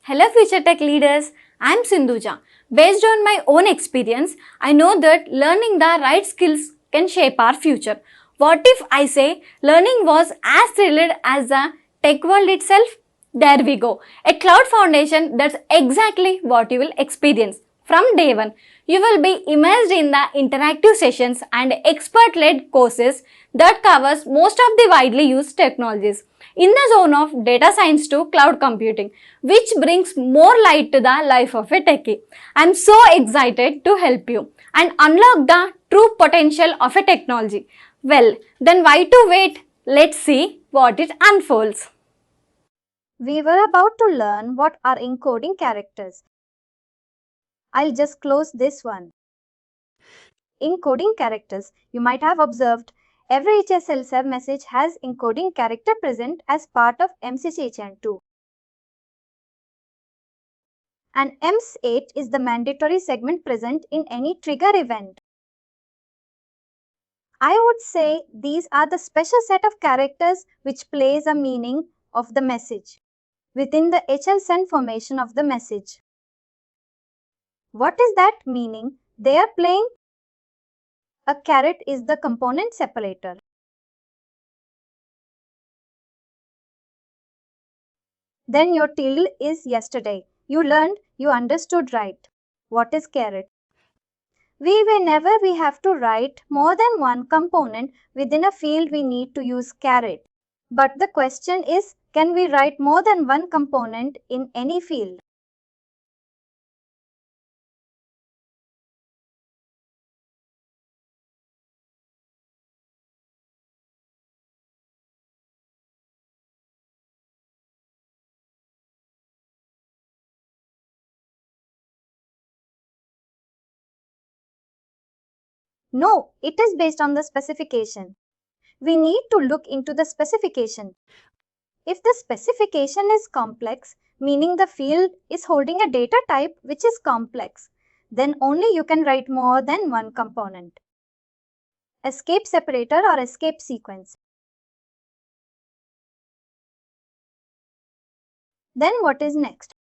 Hello future tech leaders, I am Sindhuja. Based on my own experience, I know that learning the right skills can shape our future. What if I say learning was as thrilled as the tech world itself? There we go. A CloudFoundation, that's exactly what you will experience. From day one, you will be immersed in the interactive sessions and expert-led courses that covers most of the widely used technologies in the zone of data science to cloud computing, which brings more light to the life of a techie. I'm so excited to help you and unlock the true potential of a technology. Well, then why to wait? Let's see what it unfolds. We were about to learn what are encoding characters. I'll just close this one. Encoding characters. You might have observed every HSL7 message has encoding character present as part of MCHN2. And EMS8 is the mandatory segment present in any trigger event. I would say these are the special set of characters which plays a meaning of the message within the HL7 formation of the message. What is that meaning they are playing? A caret is the component separator. Then your tilde is yesterday. You learned, you understood right. What is caret? Whenever we have to write more than one component within a field, we need to use caret. But the question is, can we write more than one component in any field? No, it is based on the specification. We need to look into the specification. If the specification is complex, meaning the field is holding a data type which is complex, then only you can write more than one component. Escape separator or escape sequence. Then what is next?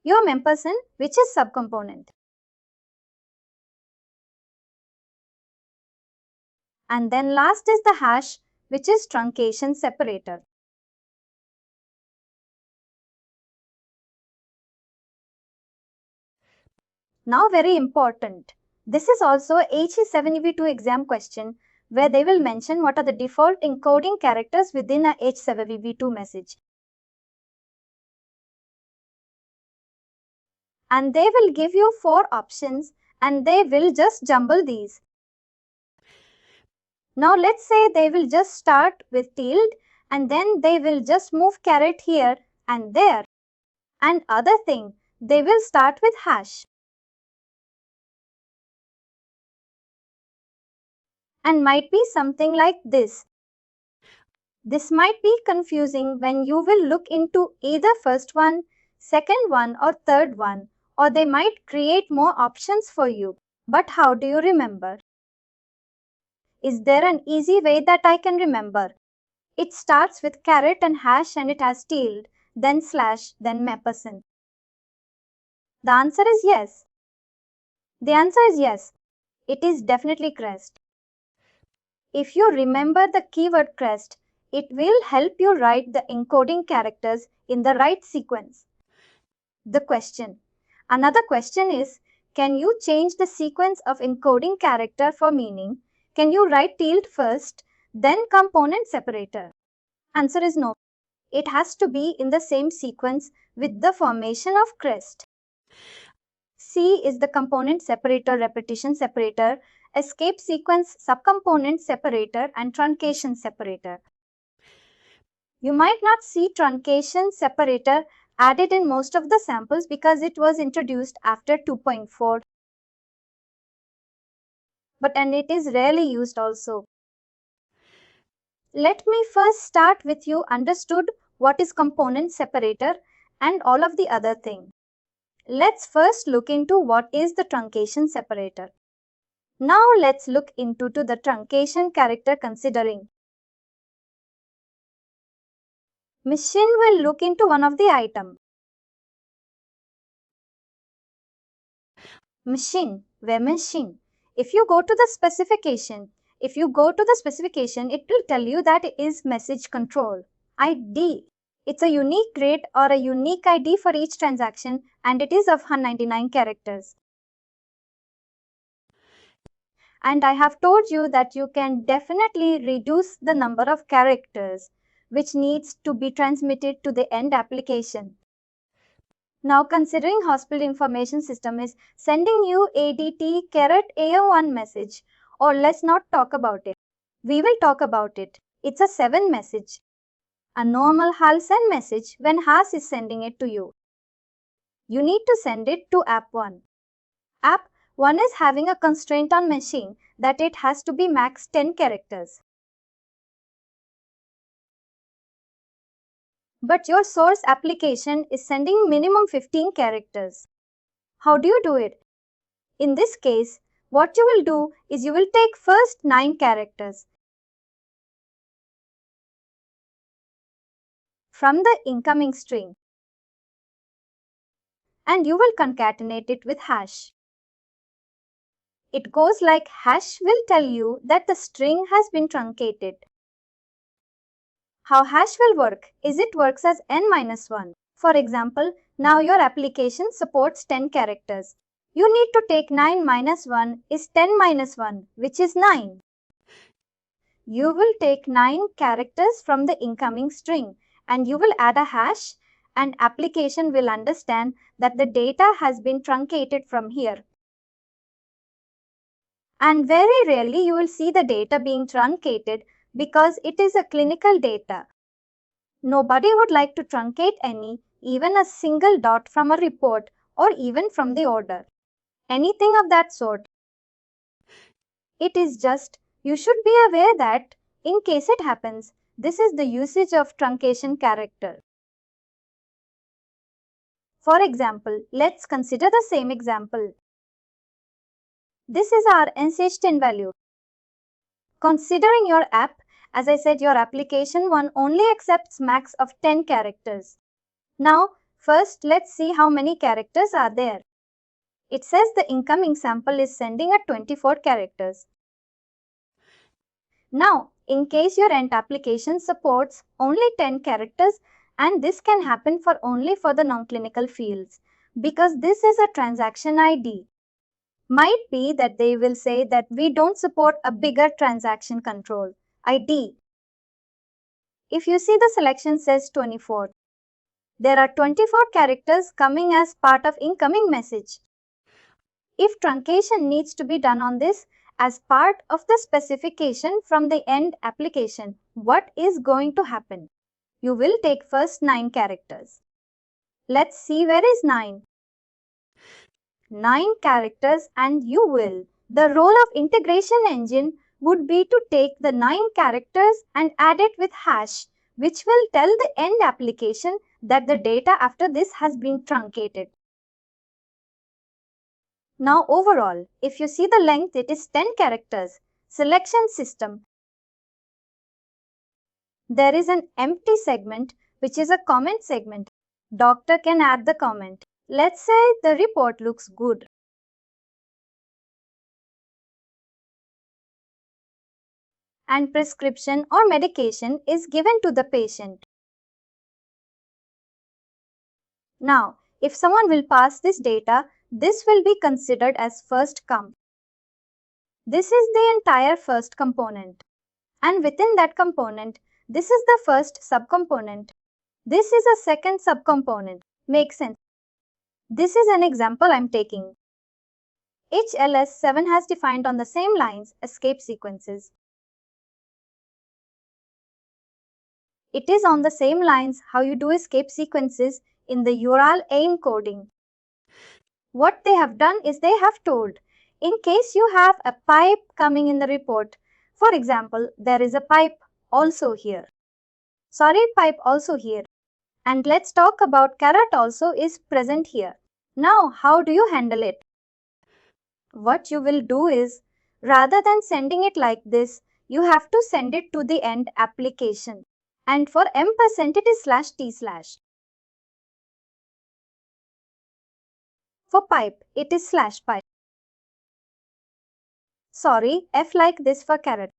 Your memperson, which is subcomponent. And then last is the hash, which is truncation separator. Now very important. This is also HE7EV2 exam question where they will mention what are the default encoding characters within a H7EV2 message. And they will give you 4 options and they will just jumble these. Now let's say they will just start with tilde and then they will just move caret here and there. And other thing, they will start with hash. And might be something like this. This might be confusing when you will look into either first one, second one or third one, or they might create more options for you. But how do you remember? Is there an easy way that I can remember? It starts with caret and hash and it has tilde, then slash, then memperson. The answer is yes. The answer is yes. It is definitely crest. If you remember the keyword crest, it will help you write the encoding characters in the right sequence. The question. Another question is, can you change the sequence of encoding character for meaning? Can you write tilde first, then component separator? Answer is no. It has to be in the same sequence with the formation of crest. C is the component separator, repetition separator, escape sequence, subcomponent separator, and truncation separator. You might not see truncation separator added in most of the samples because it was introduced after 2.4. And it is rarely used also. Let me first start with you understood what is component separator and all of the other thing. Let's first look into what is the truncation separator. Now let's look into the truncation character considering. Machine will look into one of the item. Machine, where machine. If you go to the specification, it will tell you that it is message control. ID. It's a unique rate or a unique ID for each transaction, and it is of 199 characters. And I have told you that you can definitely reduce the number of characters which needs to be transmitted to the end application. Now considering hospital information system is sending you ADT AO1 message, or let's not talk about it. We will talk about it. It's a 7 message. A normal HAL-send message when HAS is sending it to you. You need to send it to app 1. App 1 is having a constraint on machine that it has to be max 10 characters. But your source application is sending minimum 15 characters. How do you do it? In this case, what you will do is you will take first 9 characters from the incoming string and you will concatenate it with hash. It goes like hash will tell you that the string has been truncated. How hash will work is it works as n-1. For example, now your application supports 10 characters. You need to take 9 minus 1 is 10 minus 1, which is 9. You will take 9 characters from the incoming string and you will add a hash, and application will understand that the data has been truncated from here. And very rarely you will see the data being truncated because it is a clinical data. Nobody would like to truncate even a single dot from a report or even from the order. Anything of that sort. It is just, you should be aware that, in case it happens, this is the usage of truncation character. For example, let's consider the same example. This is our nh10 value. Considering your app, as I said, your application 1 only accepts max of 10 characters. Now, first let's see how many characters are there. It says the incoming sample is sending at 24 characters. Now, in case your end application supports only 10 characters, and this can happen only for the non-clinical fields, because this is a transaction ID. Might be that they will say that we don't support a bigger transaction control, ID. If you see the selection says 24. There are 24 characters coming as part of incoming message. If truncation needs to be done on this as part of the specification from the end application, what is going to happen? You will take first 9 characters. Let's see where is 9. 9 characters and you will. The role of integration engine would be to take the 9 characters and add it with hash, which will tell the end application that the data after this has been truncated. Now overall, if you see the length, it is 10 characters. Selection system. There is an empty segment which is a comment segment. Doctor can add the comment. Let's say the report looks good. And prescription or medication is given to the patient. Now, if someone will pass this data, this will be considered as first come. This is the entire first component. And within that component, this is the first subcomponent. This is a second subcomponent. Makes sense? This is an example I'm taking. HLS7 has defined on the same lines escape sequences. It is on the same lines how you do escape sequences in the URL encoding. What they have done is they have told, in case you have a pipe coming in the report, for example, there is a pipe also here. Pipe also here. And let's talk about caret also is present here. Now, how do you handle it? What you will do is, rather than sending it like this, you have to send it to the end application. And for %, it is /t/. For pipe, it is /pipe. Sorry, F like this for carrot.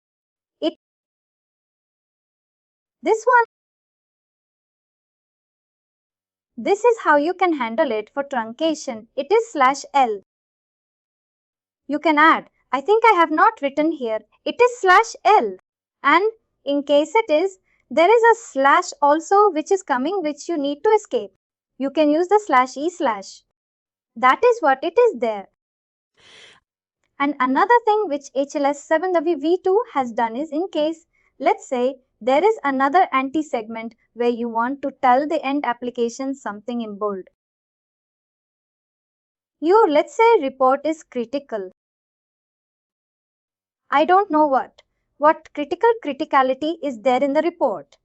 This one. This is how you can handle it for truncation. It is /L. You can add, I think I have not written here, it is /L. And in case it is, there is a slash also which is coming which you need to escape. You can use the /E/. That is what it is there. And another thing which HLS7 v2 has done is, in case, let's say, there is another anti-segment where you want to tell the end application something in bold. Let's say report is critical. I don't know what criticality is there in the report.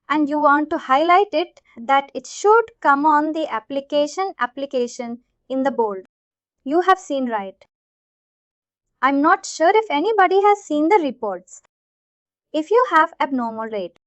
And you want to highlight it that it should come on the application in the bold. You have seen right. I'm not sure if anybody has seen the reports. If you have abnormal rate,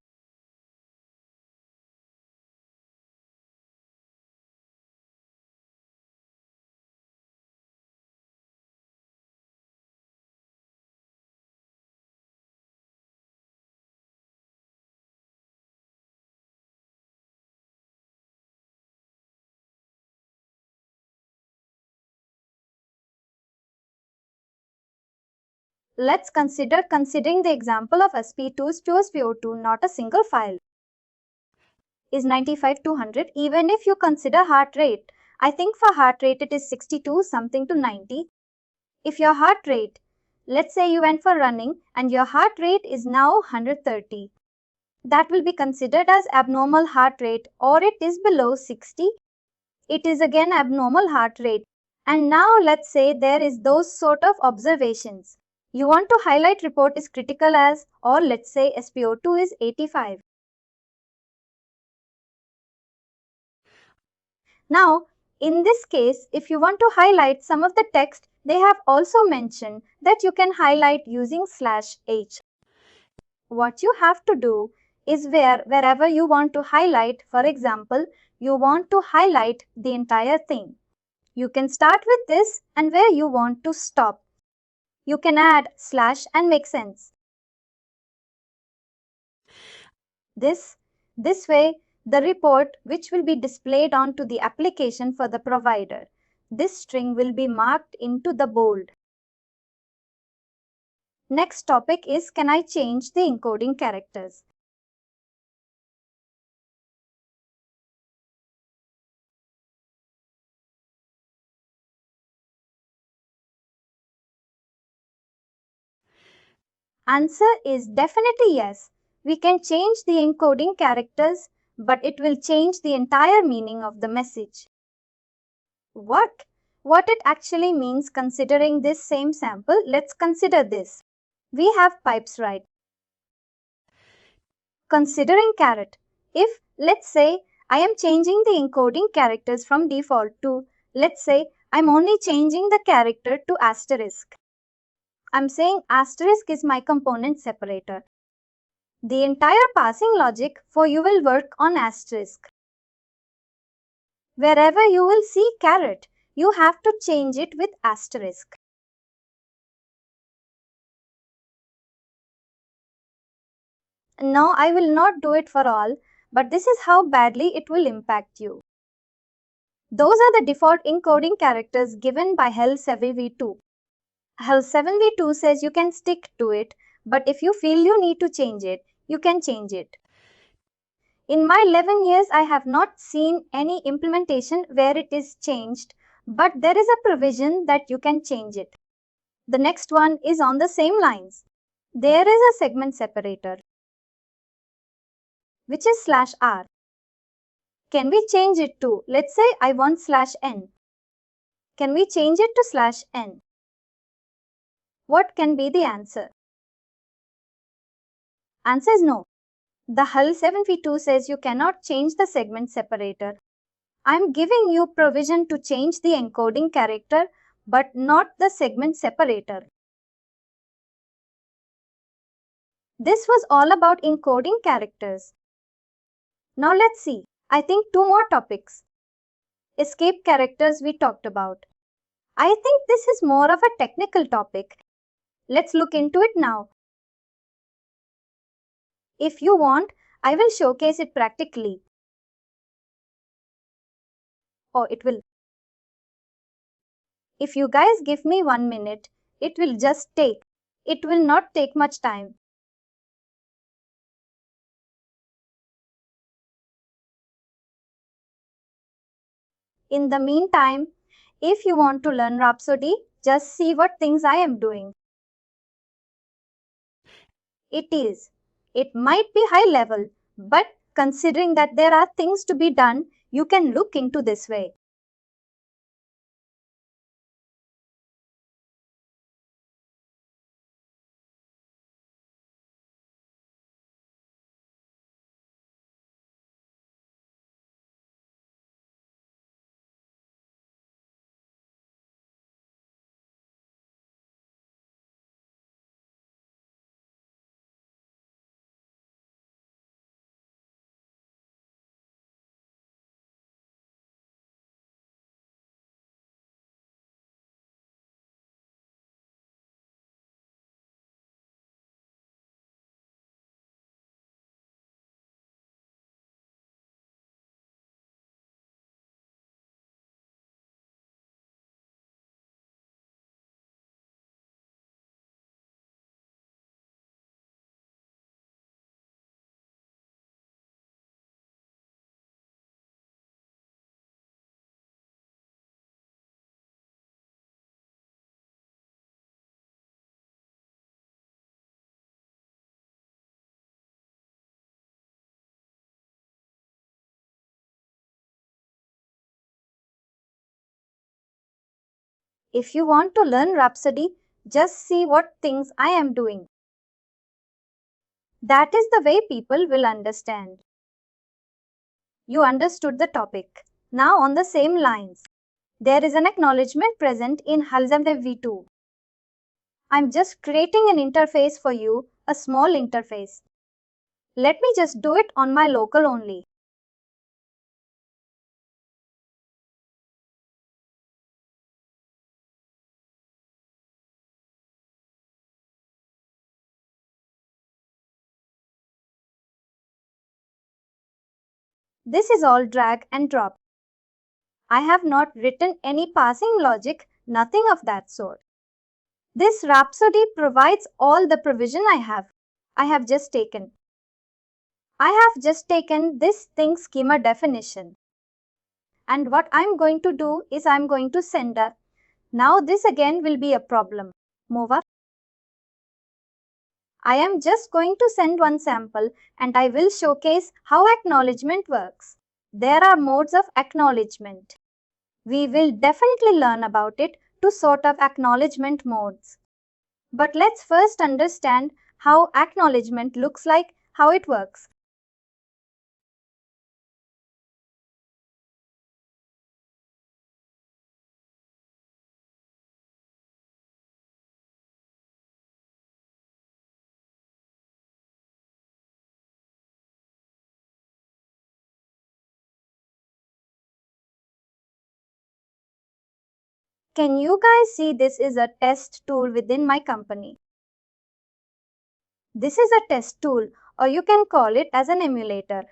let's considering the example of SP2's pure SPO2, not a single file, is 95 to 100. Even if you consider heart rate, I think for heart rate it is 62 something to 90. If your heart rate, let's say you went for running and your heart rate is now 130, that will be considered as abnormal heart rate, or it is below 60. It is again abnormal heart rate. And now let's say there is those sort of observations. You want to highlight report is critical as, or let's say SPO2 is 85. Now, in this case, if you want to highlight some of the text, they have also mentioned that you can highlight using /H. What you have to do is wherever you want to highlight, for example, you want to highlight the entire thing. You can start with this, and where you want to stop, you can add / and make sense. This way, the report which will be displayed onto the application for the provider, this string will be marked into the bold. Next topic is, can I change the encoding characters? Answer is definitely yes. We can change the encoding characters, but it will change the entire meaning of the message. What it actually means considering this same sample, let's consider this. We have pipes, right? Considering caret, if let's say I am changing the encoding characters from default to, let's say I'm only changing the character to asterisk. I'm saying asterisk is my component separator. The entire passing logic for you will work on asterisk. Wherever you will see caret, you have to change it with asterisk. Now I will not do it for all, but this is how badly it will impact you. Those are the default encoding characters given by HL7 v2. HL7 v2 says you can stick to it, but if you feel you need to change it, you can change it. In my 11 years, I have not seen any implementation where it is changed, but there is a provision that you can change it. The next one is on the same lines. There is a segment separator, which is /R. Can we change it to, let's say I want /N. Can we change it to /N? What can be the answer? Answer is no. The HL7 v2 says you cannot change the segment separator. I am giving you provision to change the encoding character, but not the segment separator. This was all about encoding characters. Now let's see. I think two more topics. Escape characters we talked about. I think this is more of a technical topic. Let's look into it now. If you want, I will showcase it practically. Oh, it will. If you guys give me 1 minute, it will just take. It will not take much time. In the meantime, if you want to learn Rhapsody, just see what things I am doing. It might be high level, but considering that there are things to be done, you can look into this way. If you want to learn Rhapsody, just see what things I am doing. That is the way people will understand. You understood the topic. Now on the same lines, there is an acknowledgement present in HL7 v2. I'm just creating an interface for you, a small interface. Let me just do it on my local only. This is all drag and drop. I have not written any passing logic, nothing of that sort. This Rhapsody provides all the provision I have. I have just taken this thing schema definition. And what I'm going to do is I'm going to send a. Now this again will be a problem. Move up. I am just going to send one sample and I will showcase how acknowledgement works. There are modes of acknowledgement. We will definitely learn about it to sort of acknowledgement modes. But let's first understand how acknowledgement looks like, how it works. Can you guys see this is a test tool within my company? This is a test tool, or you can call it as an emulator.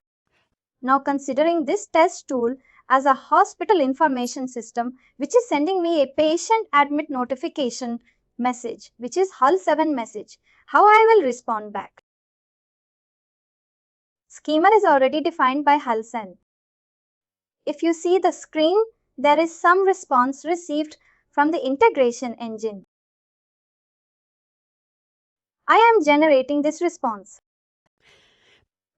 Now considering this test tool as a hospital information system which is sending me a patient admit notification message, which is HL7 message, how I will respond back. Schema is already defined by HL7. If you see the screen, there is some response received from the integration engine. I am generating this response.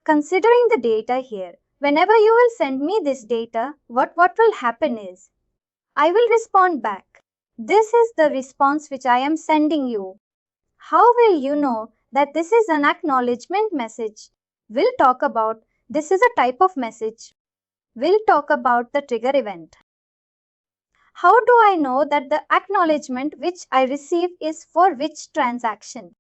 Considering the data here, whenever you will send me this data, what will happen is, I will respond back. This is the response which I am sending you. How will you know that this is an acknowledgement message? We'll talk about this is a type of message. We'll talk about the trigger event. How do I know that the acknowledgement which I receive is for which transaction?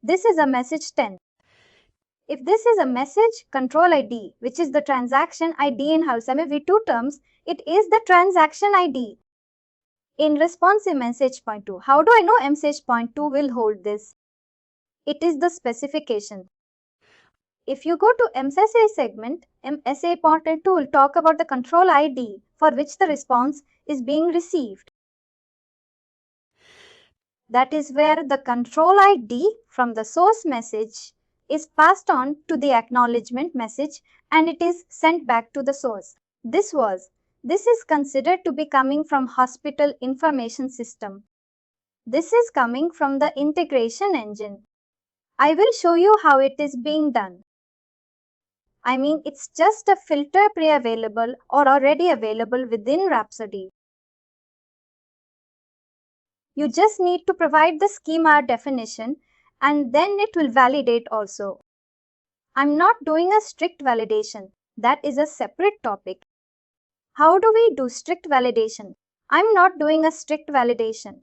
This is a message 10. If this is a message control ID, which is the transaction ID in HL7 v2 terms, it is the transaction ID. In responsive message point 2, how do I know message point 2 will hold this? It is the specification. If you go to MSA segment, MSA point 2 will talk about the control ID for which the response is being received. That is where the control ID from the source message is passed on to the acknowledgement message and it is sent back to the source. This is considered to be coming from hospital information system. This is coming from the integration engine. I will show you how it is being done. I mean, it's just a filter pre-available or already available within Rhapsody. You just need to provide the schema definition and then it will validate also. I'm not doing a strict validation. That is a separate topic. How do we do strict validation? I'm not doing a strict validation.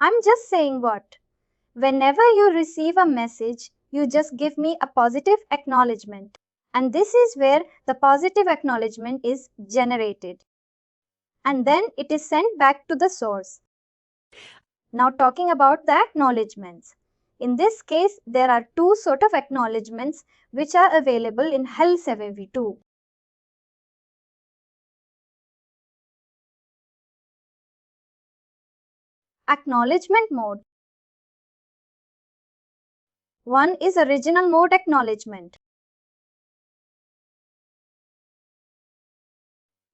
I'm just saying what? Whenever you receive a message, you just give me a positive acknowledgement. And this is where the positive acknowledgement is generated. And then it is sent back to the source. Now talking about the acknowledgements. In this case, there are two sort of acknowledgements which are available in HL7 v2. Acknowledgement mode. One is original mode acknowledgement.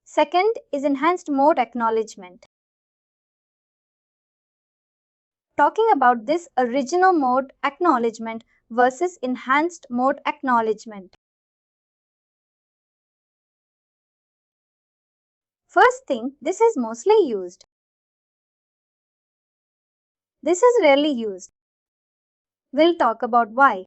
Second is enhanced mode acknowledgement. Talking about this original mode acknowledgement versus enhanced mode acknowledgement. First thing, this is mostly used. This is rarely used. We'll talk about why.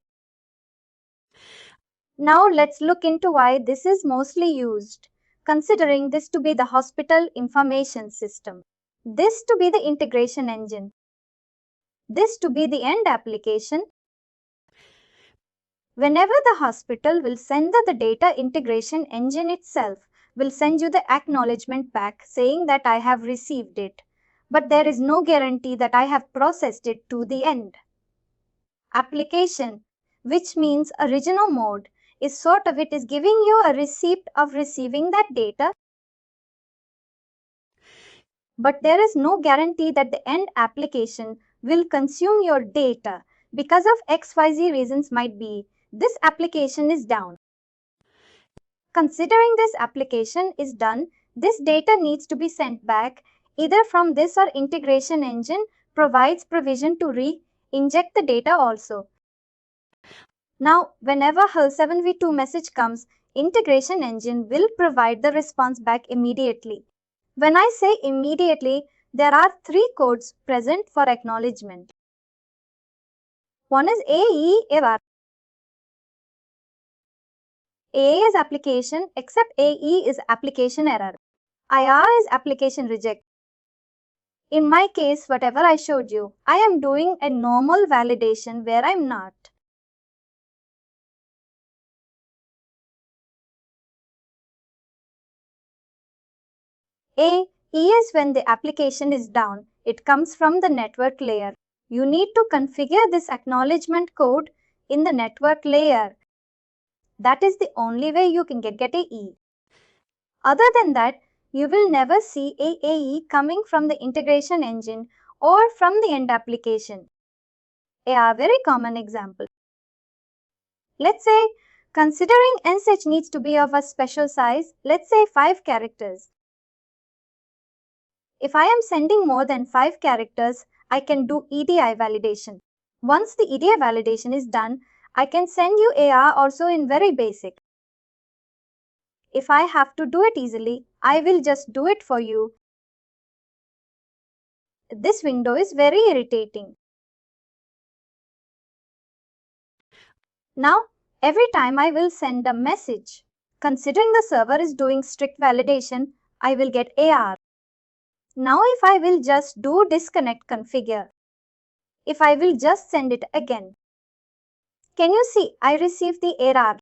Now let's look into why this is mostly used, considering this to be the hospital information system, this to be the integration engine, this to be the end application. Whenever the hospital will send the data integration engine itself will send you the acknowledgement back saying that I have received it, but there is no guarantee that I have processed it to the end. Application, which means original mode, is sort of it is giving you a receipt of receiving that data, but there is no guarantee that the end application will consume your data because of XYZ reasons might be this application is down. Considering this application is done, this data needs to be sent back either from this or integration engine provides provision to re-inject the data also. Now, whenever HL7 v2 message comes, integration engine will provide the response back immediately. When I say immediately, there are three codes present for acknowledgement. One is AE error. AA is application except AE is application error. IR is application reject. In my case, whatever I showed you, I am doing a normal validation where I'm not. AE is when the application is down. It comes from the network layer. You need to configure this acknowledgement code in the network layer. That is the only way you can get AE. Other than that, you will never see AE coming from the integration engine or from the end application. A very common example. Let's say, considering message needs to be of a special size, let's say 5 characters. If I am sending more than 5 characters, I can do EDI validation. Once the EDI validation is done, I can send you AR also in very basic. If I have to do it easily, I will just do it for you. This window is very irritating. Now, every time I will send a message, considering the server is doing strict validation, I will get AR. Now if I will just do disconnect configure, if I will just send it again, Can you see I received the error?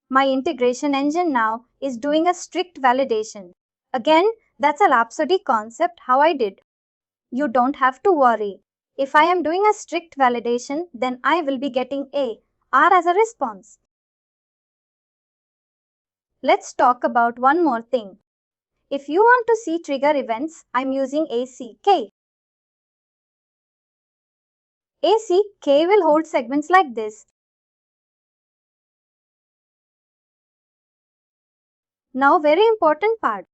My integration engine now is doing a strict validation. Again, that's a Rhapsody concept how I did. You don't have to worry. If I am doing a strict validation, then I will be getting a R as a response. Let's talk about one more thing. If you want to see trigger events, I'm using ACK. ACK will hold segments like this. Now, very important part.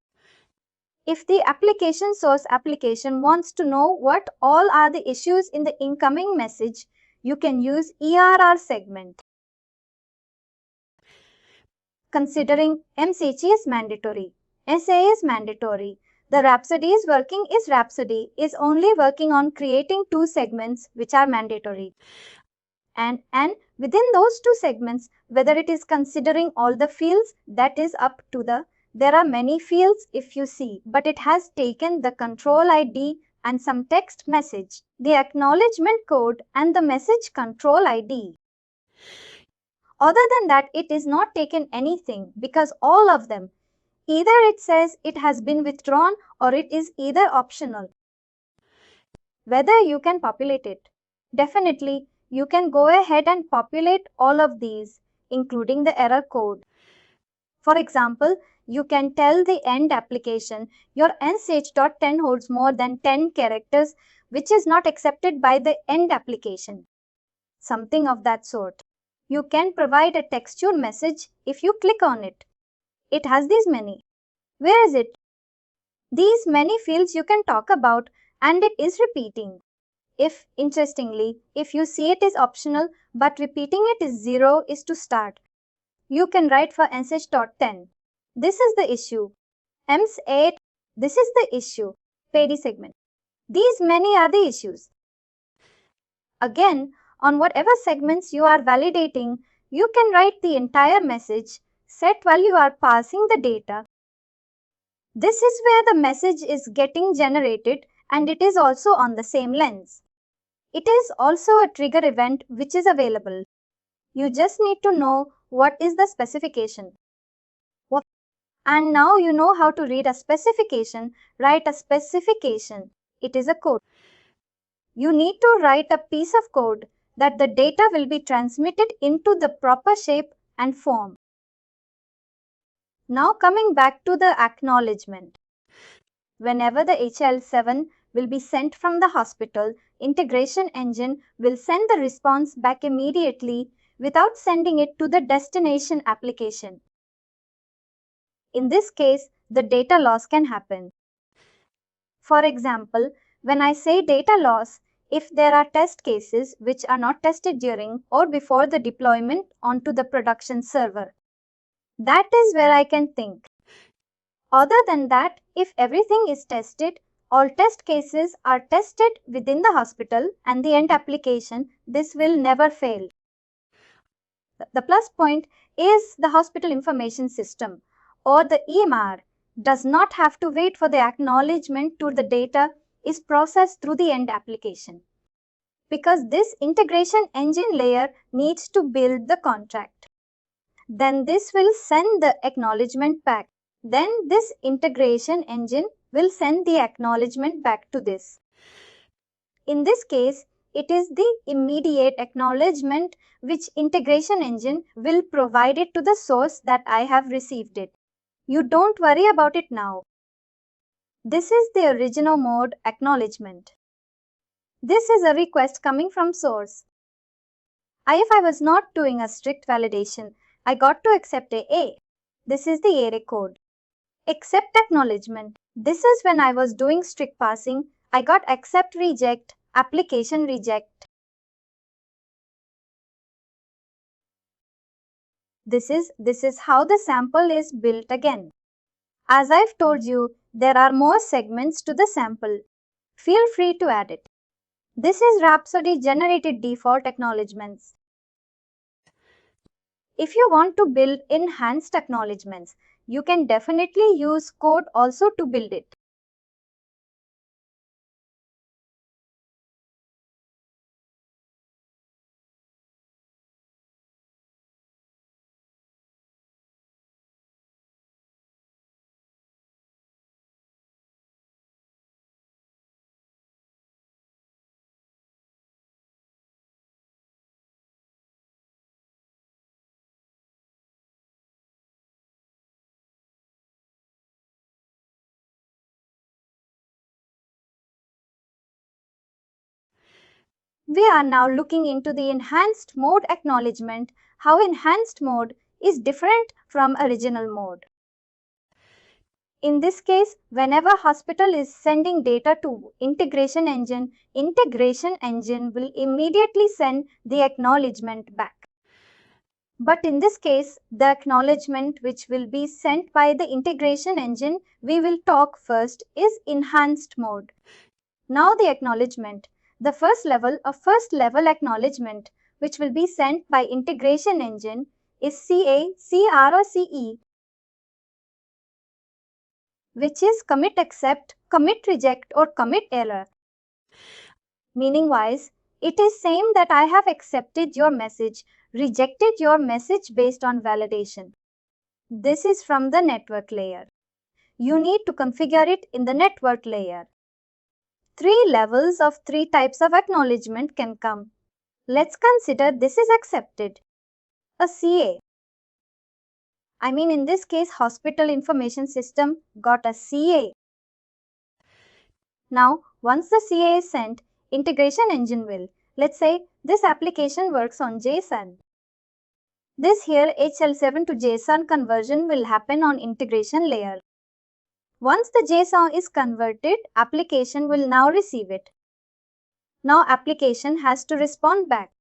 If the application source application wants to know what all are the issues in the incoming message, you can use ERR segment. Considering MCG is mandatory, SA is mandatory, the Rhapsody is only working on creating two segments which are mandatory. And within those two segments, whether it is considering all the fields, that is up to there are many fields if you see, but it has taken the control ID and some text message, the acknowledgement code and the message control ID. Other than that, it is not taken anything because all of them, either it says it has been withdrawn or it is either optional. Whether you can populate it. Definitely, you can go ahead and populate all of these, including the error code. For example, you can tell the end application your sh.10 holds more than 10 characters, which is not accepted by the end application. Something of that sort. You can provide a textual message if you click on it. It has these many. Where is it? These many fields you can talk about, and it is repeating. Interestingly, if you see it is optional, but repeating it is 0 is to start. You can write for sh.10. This is the issue. ems8, this is the issue. Pedi segment. These many are the issues. Again, on whatever segments you are validating, you can write the entire message, set while you are passing the data. This is where the message is getting generated and it is also on the same lens. It is also a trigger event which is available. You just need to know what is the specification. And now you know how to read a specification, write a specification. It is a code. You need to write a piece of code that the data will be transmitted into the proper shape and form. Now coming back to the acknowledgement. Whenever the HL7 will be sent from the hospital, integration engine will send the response back immediately without sending it to the destination application. In this case, the data loss can happen. For example, when I say data loss, if there are test cases which are not tested during or before the deployment onto the production server, that is where I can think. Other than that, if everything is tested, all test cases are tested within the hospital and the end application, this will never fail. The plus point is the hospital information system or the EMR does not have to wait for the acknowledgement to the data is processed through the end application. Because this integration engine layer needs to build the contract. Then this will send the acknowledgement back. Then this integration engine will send the acknowledgement back to this. In this case, it is the immediate acknowledgement which integration engine will provide it to the source that I have received it. You don't worry about it now. This is the original mode acknowledgement. This is a request coming from source. If I was not doing a strict validation, I got to accept A. This is the array code. Accept acknowledgement. This is when I was doing strict passing, I got accept reject, application reject. This is how the sample is built again. As I've told you, there are more segments to the sample. Feel free to add it. This is Rhapsody generated default acknowledgements. If you want to build enhanced acknowledgements, you can definitely use code also to build it. We are now looking into the enhanced mode acknowledgement, how enhanced mode is different from original mode. In this case, whenever hospital is sending data to integration engine will immediately send the acknowledgement back. But in this case, the acknowledgement which will be sent by the integration engine we will talk first is enhanced mode. Now the acknowledgement, the first level acknowledgement which will be sent by integration engine is CA, CR or CE, which is commit accept, commit reject or commit error. Meaning wise, it is saying that I have accepted your message, rejected your message based on validation. This is from the network layer. You need to configure it in the network layer. 3 levels of 3 types of acknowledgement can come. Let's consider this is accepted. A CA. In this case, hospital information system got a CA. Now, once the CA is sent, integration engine will, let's say, this application works on JSON. This FHIR HL7 to JSON conversion will happen on integration layer. Once the JSON is converted, application will now receive it. Now application has to respond back.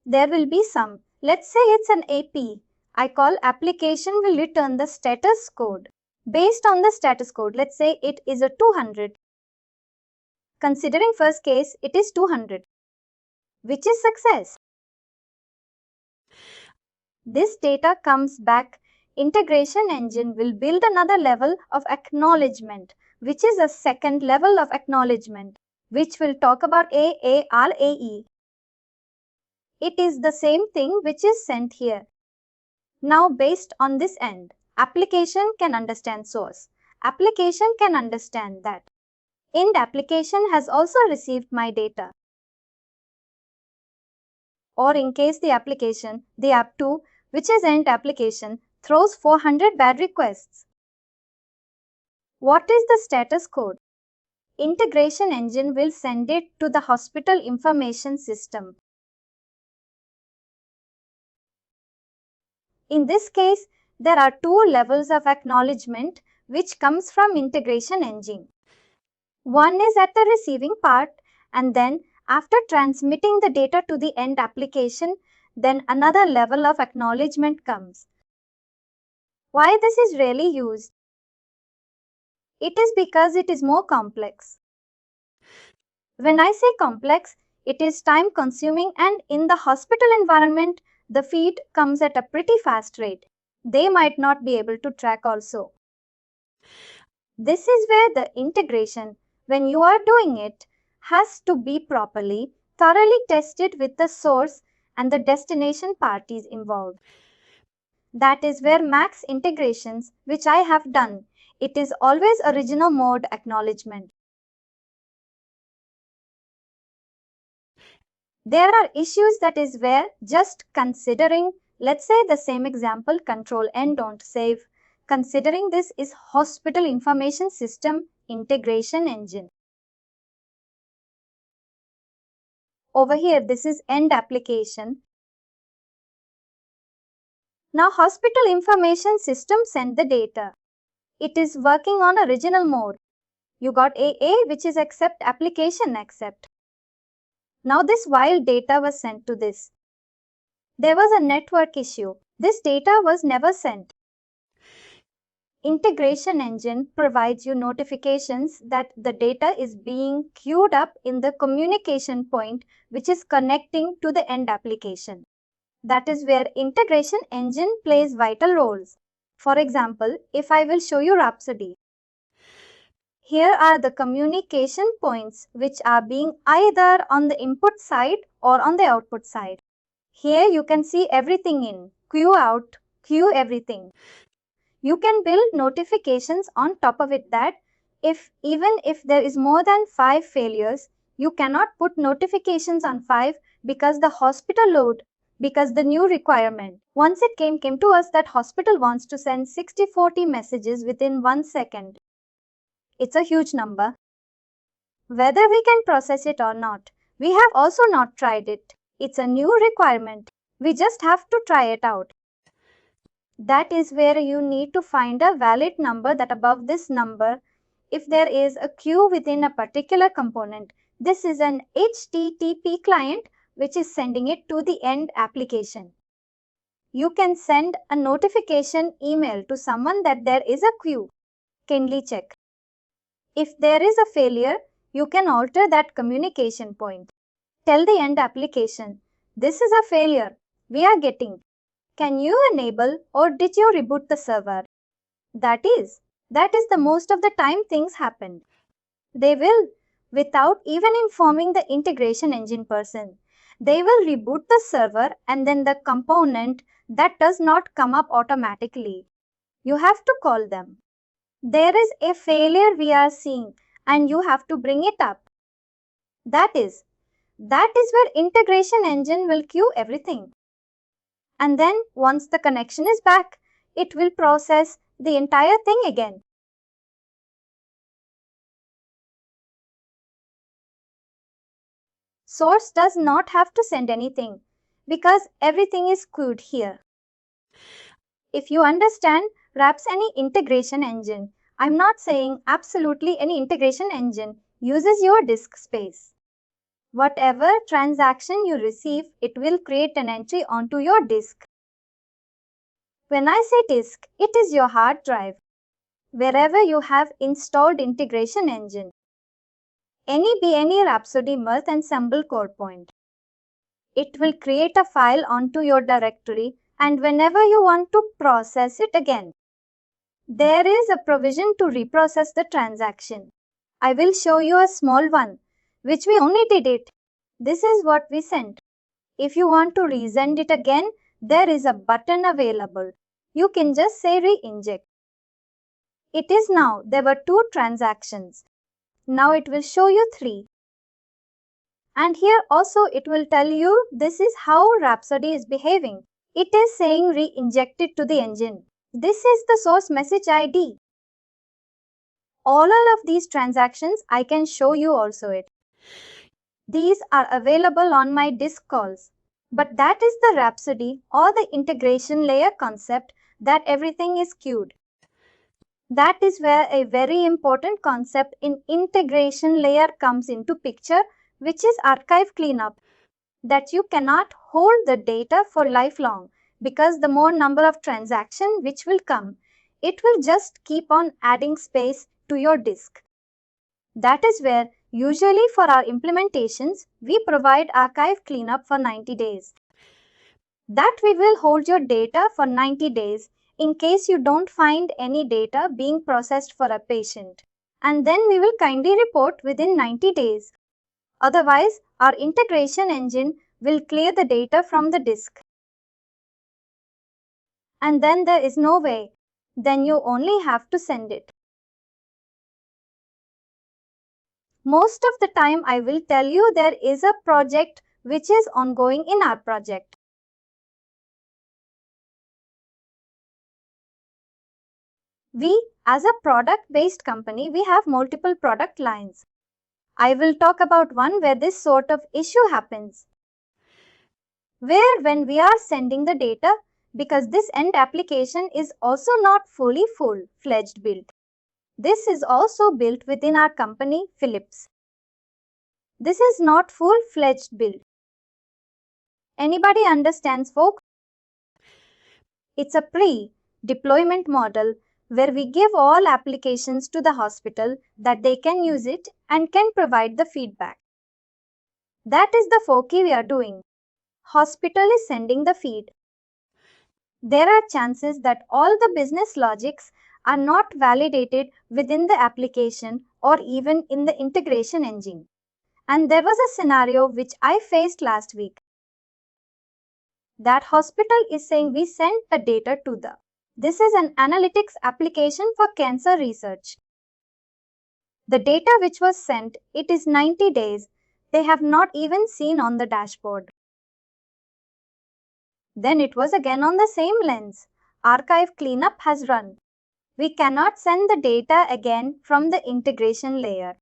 There will be some, let's say it's an AP. I call application will return the status code. Based on the status code, let's say it is a 200. Considering first case, it is 200, which is success. This data comes back. Integration engine will build another level of acknowledgement, which is a second level of acknowledgement, which will talk about AARAE. It is the same thing which is sent here. Now based on this end, application can understand source. Application can understand that end application has also received my data. Or in case the application, the app2, which is end application, throws 400 bad requests. What is the status code? Integration engine will send it to the hospital information system. In this case, there are 2 levels of acknowledgement which comes from integration engine. One is at the receiving part, and then after transmitting the data to the end application, then another level of acknowledgement comes. Why this is really used? It is because it is more complex. When I say complex, it is time consuming, and in the hospital environment, the feed comes at a pretty fast rate. They might not be able to track also. This is where the integration, when you are doing it, has to be properly, thoroughly tested with the source and the destination parties involved. That is where max integrations, which I have done, it is always original mode acknowledgement. There are issues that is where just considering, let's say the same example, control N don't save. Considering this is hospital information system integration engine. Over here, this is end application. Now hospital information system send the data. It is working on original mode. You got AA, which is accept application accept. Now this while data was sent to this. There was a network issue. This data was never sent. Integration engine provides you notifications that the data is being queued up in the communication point which is connecting to the end application. That is where integration engine plays vital roles. For example, if I will show you Rhapsody. Here are the communication points which are being either on the input side or on the output side. Here you can see everything in queue out, queue everything. You can build notifications on top of it that even if there is more than 5 failures, you cannot put notifications on 5 because the hospital load, because the new requirement. Once it came to us that hospital wants to send 60-40 messages within 1 second. It's a huge number. Whether we can process it or not, We have also not tried it. It's a new requirement. We just have to try it out. That is where you need to find a valid number that above this number. If there is a queue within a particular component, this is an HTTP client which is sending it to the end application. You can send a notification email to someone that there is a queue. Kindly check. If there is a failure, you can alter that communication point. Tell the end application, this is a failure we are getting. Can you enable or did you reboot the server? That is the most of the time things happen. They will, without even informing the integration engine person. They will reboot the server and then the component that does not come up automatically. You have to call them. There is a failure we are seeing and you have to bring it up. That is where integration engine will queue everything. And then once the connection is back, it will process the entire thing again. Source does not have to send anything because everything is queued here. If you understand, perhaps any integration engine, I'm not saying absolutely any integration engine, uses your disk space. Whatever transaction you receive, it will create an entry onto your disk. When I say disk, it is your hard drive. Wherever you have installed integration engine. Any Rhapsody Mirth Ensemble core point. It will create a file onto your directory and whenever you want to process it again, there is a provision to reprocess the transaction. I will show you a small one, which we only did it. This is what we sent. If you want to resend it again, there is a button available. You can just say re-inject. It is now, there were 2 transactions. Now it will show you 3. And here also it will tell you this is how Rhapsody is behaving. It is saying re-injected to the engine. This is the source message ID. All of these transactions I can show you also it. These are available on my disk calls. But that is the Rhapsody or the integration layer concept that everything is queued. That is where a very important concept in integration layer comes into picture, which is archive cleanup. That you cannot hold the data for lifelong because the more number of transactions which will come, it will just keep on adding space to your disk. That is where usually for our implementations, we provide archive cleanup for 90 days. That we will hold your data for 90 days in case you don't find any data being processed for a patient. And then we will kindly report within 90 days. Otherwise, our integration engine will clear the data from the disk. And then there is no way. Then you only have to send it. Most of the time I will tell you there is a project which is ongoing in our project. We, as a product-based company, we have multiple product lines. I will talk about one where this sort of issue happens. Where when we are sending the data, because this end application is also not fully full-fledged built. This is also built within our company, Philips. This is not full-fledged built. Anybody understands, folks? It's a pre-deployment model where we give all applications to the hospital that they can use it and can provide the feedback. That is the 4K we are doing. Hospital is sending the feed. There are chances that all the business logics are not validated within the application or even in the integration engine. And there was a scenario which I faced last week. That hospital is saying we sent the data to the. This is an analytics application for cancer research. The data which was sent, it is 90 days. They have not even seen on the dashboard. Then it was again on the same lens. Archive cleanup has run. We cannot send the data again from the integration layer.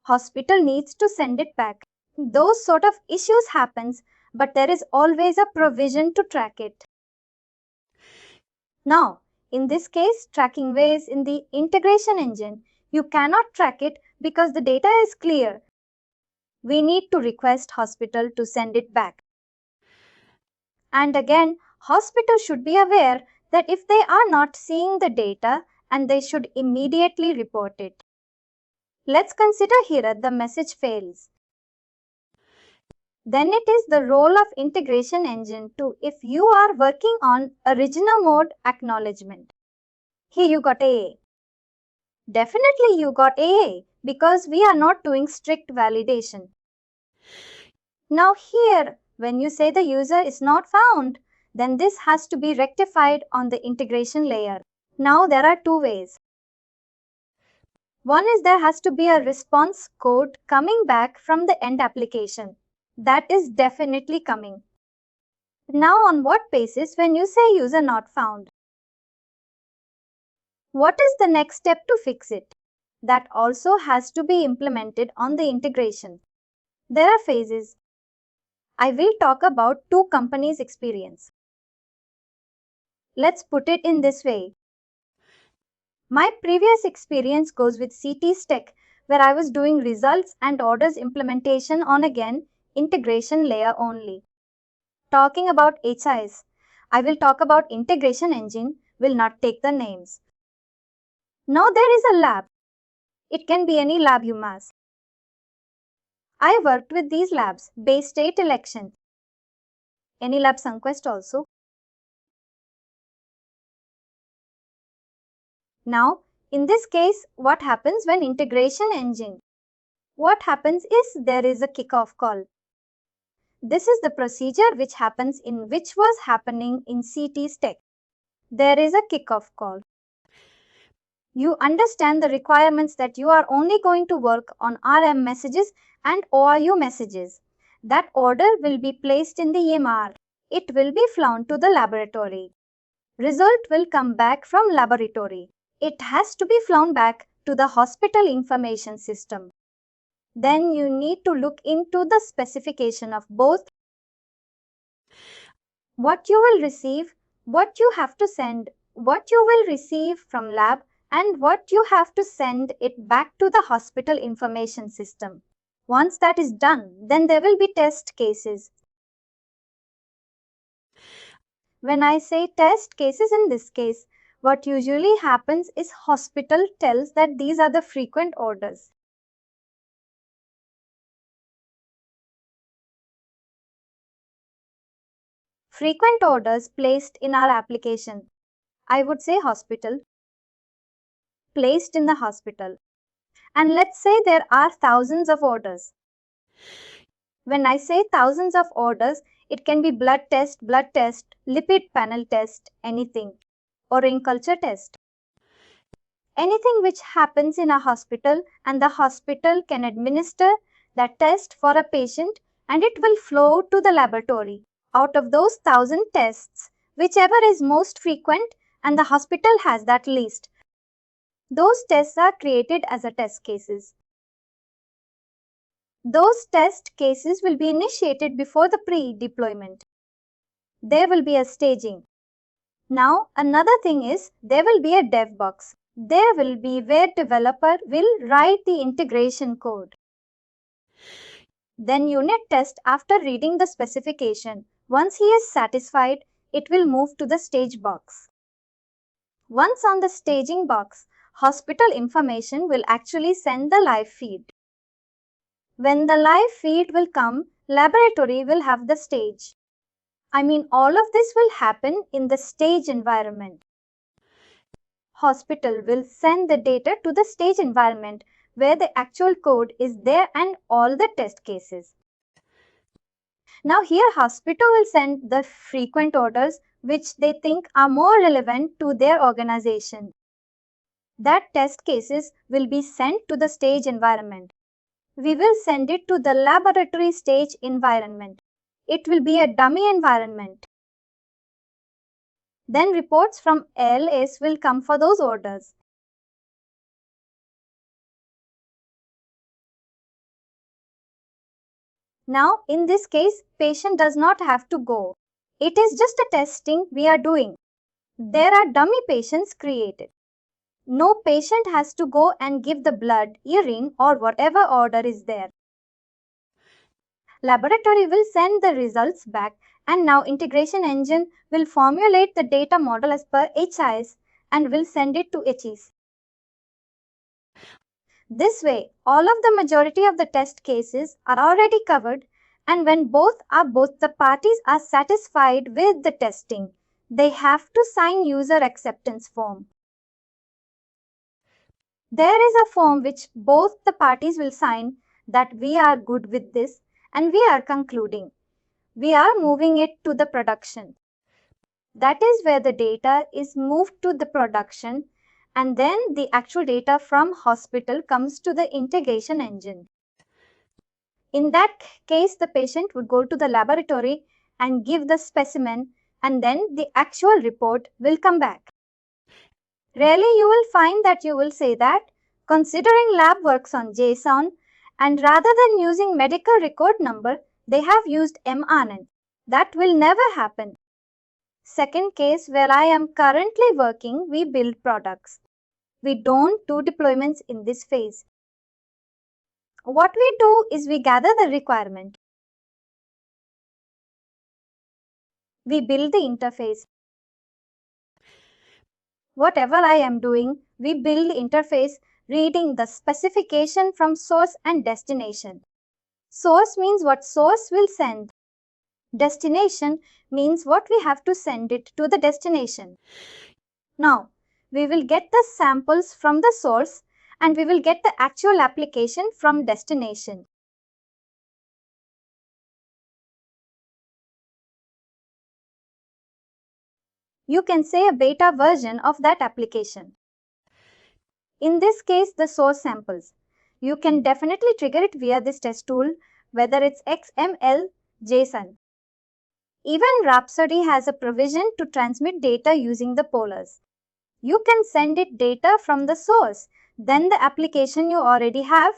Hospital needs to send it back. Those sort of issues happens, but there is always a provision to track it. Now, in this case, tracking ways in the integration engine, you cannot track it because the data is clear. We need to request hospital to send it back. And again, hospital should be aware that if they are not seeing the data, and they should immediately report it. Let's consider here the message fails. Then it is the role of integration engine to if you are working on original mode acknowledgement. Here you got AA. Definitely you got AA because we are not doing strict validation. Now here, when you say the user is not found, then this has to be rectified on the integration layer. Now there are two ways. One is there has to be a response code coming back from the end application. That is definitely coming. Now on what basis when you say user not found? What is the next step to fix it? That also has to be implemented on the integration. There are phases. I will talk about two companies' experience. Let's put it in this way. My previous experience goes with CT's Tech, where I was doing results and orders implementation on again integration layer only. Talking about HIS, I will talk about integration engine, will not take the names. Now there is a lab. It can be any lab you must. I worked with these labs, Bay State election. Any lab Sunquest also. Now, in this case, what happens when integration engine? What happens is there is a kickoff call. This is the procedure which happens in which was happening in CT's Tech. There is a kickoff call. You understand the requirements that you are only going to work on RM messages and ORU messages. That order will be placed in the EMR. It will be flown to the laboratory. Result will come back from laboratory. It has to be flown back to the hospital information system. Then you need to look into the specification of both. What you will receive, what you have to send, what you will receive from lab, and what you have to send it back to the hospital information system. Once that is done, then there will be test cases. When I say test cases in this case, what usually happens is hospital tells that these are the frequent orders. Frequent orders placed in our application. I would say hospital. Placed in the hospital. And let's say there are thousands of orders. When I say thousands of orders, it can be blood test, lipid panel test, anything, or in culture test. Anything which happens in a hospital and the hospital can administer that test for a patient and it will flow to the laboratory. Out of those 1,000 tests, whichever is most frequent and the hospital has that list, those tests are created as a test cases. Those test cases will be initiated before the pre-deployment. There will be a staging. Now, another thing is there will be a dev box. There will be where developer will write the integration code. Then unit test after reading the specification. Once he is satisfied, it will move to the stage box. Once on the staging box, hospital information will actually send the live feed. When the live feed will come, laboratory will have the stage. All of this will happen in the stage environment. Hospital will send the data to the stage environment where the actual code is there and all the test cases. Now here hospital will send the frequent orders which they think are more relevant to their organization. That test cases will be sent to the stage environment. We will send it to the laboratory stage environment. It will be a dummy environment. Then reports from ALS will come for those orders. Now, in this case, patient does not have to go. It is just a testing we are doing. There are dummy patients created. No patient has to go and give the blood, urine, or whatever order is there. Laboratory will send the results back, and now integration engine will formulate the data model as per HIS and will send it to HEs. This way, all of the majority of the test cases are already covered, and when both the parties are satisfied with the testing, they have to sign user acceptance form. There is a form which both the parties will sign that we are good with this and we are concluding. We are moving it to the production. That is where the data is moved to the production, and then the actual data from hospital comes to the integration engine. In that case, the patient would go to the laboratory and give the specimen, and then the actual report will come back. Rarely you will find that you will say that, considering lab works on JSON, and rather than using medical record number, they have used MRN. That will never happen. Second case where I am currently working, we build products. We don't do deployments in this phase. What we do is we gather the requirement. We build the interface. Whatever I am doing, we build the interface reading the specification from source and destination. Source means what source will send. Destination means what we have to send it to the destination. Now, we will get the samples from the source and we will get the actual application from destination. You can say a beta version of that application. In this case, the source samples. You can definitely trigger it via this test tool, whether it's XML, JSON. Even Rhapsody has a provision to transmit data using the polars. You can send it data from the source, then the application you already have.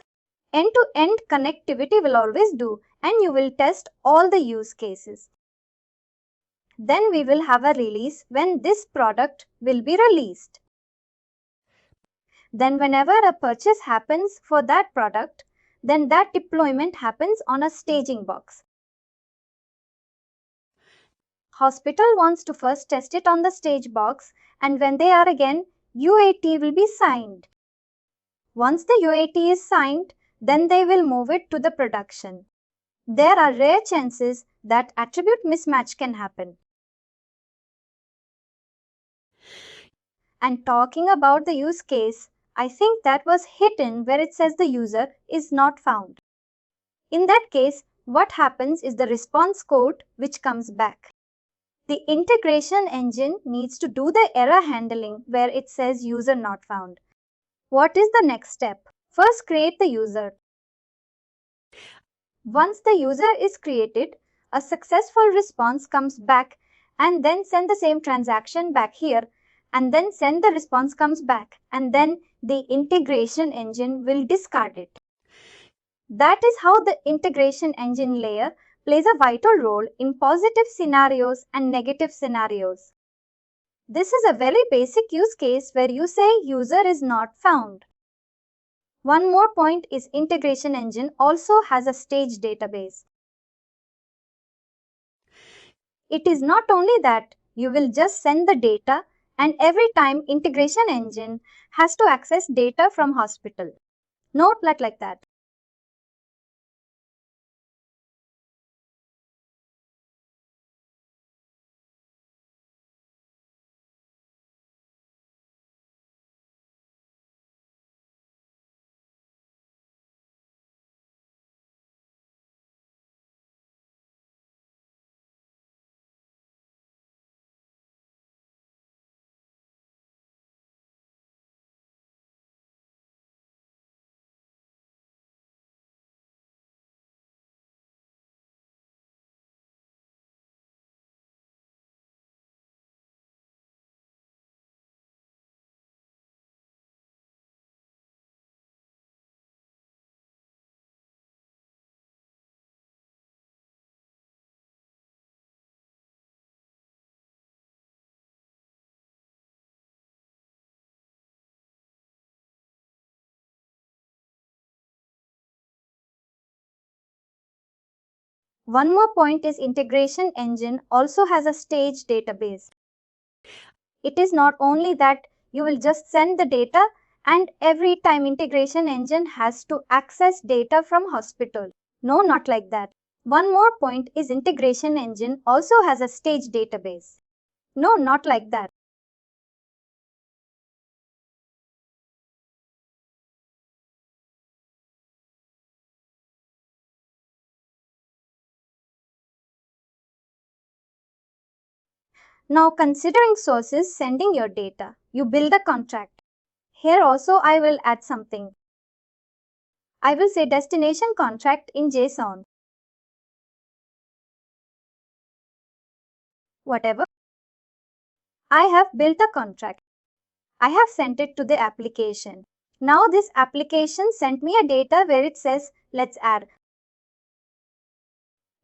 End-to-end connectivity will always do, and you will test all the use cases. Then we will have a release when this product will be released. Then whenever a purchase happens for that product, then that deployment happens on a staging box. Hospital wants to first test it on the stage box, and when they are again, UAT will be signed. Once the UAT is signed, then they will move it to the production. There are rare chances that attribute mismatch can happen. And talking about the use case, I think that was hidden where it says the user is not found. In that case, what happens is the response code which comes back. The integration engine needs to do the error handling where it says user not found. What is the next step? First, create the user. Once the user is created, a successful response comes back, and then send the same transaction back here, and then send the response comes back, and then the integration engine will discard it. That is how the integration engine layer plays a vital role in positive scenarios and negative scenarios. This is a very basic use case where you say user is not found. One more point is integration engine also has a stage database. It is not only that you will just send the data, and every time integration engine has to access data from hospital. Not like that. One more point is integration engine also has a stage database. It is not only that you will just send the data and every time integration engine has to access data from hospital. No, not like that. One more point is integration engine also has a stage database. No, not like that. Now considering sources sending your data, you build a contract. Here also I will add something. I will say destination contract in JSON. Whatever. I have built a contract. I have sent it to the application. Now this application sent me a data where it says let's add.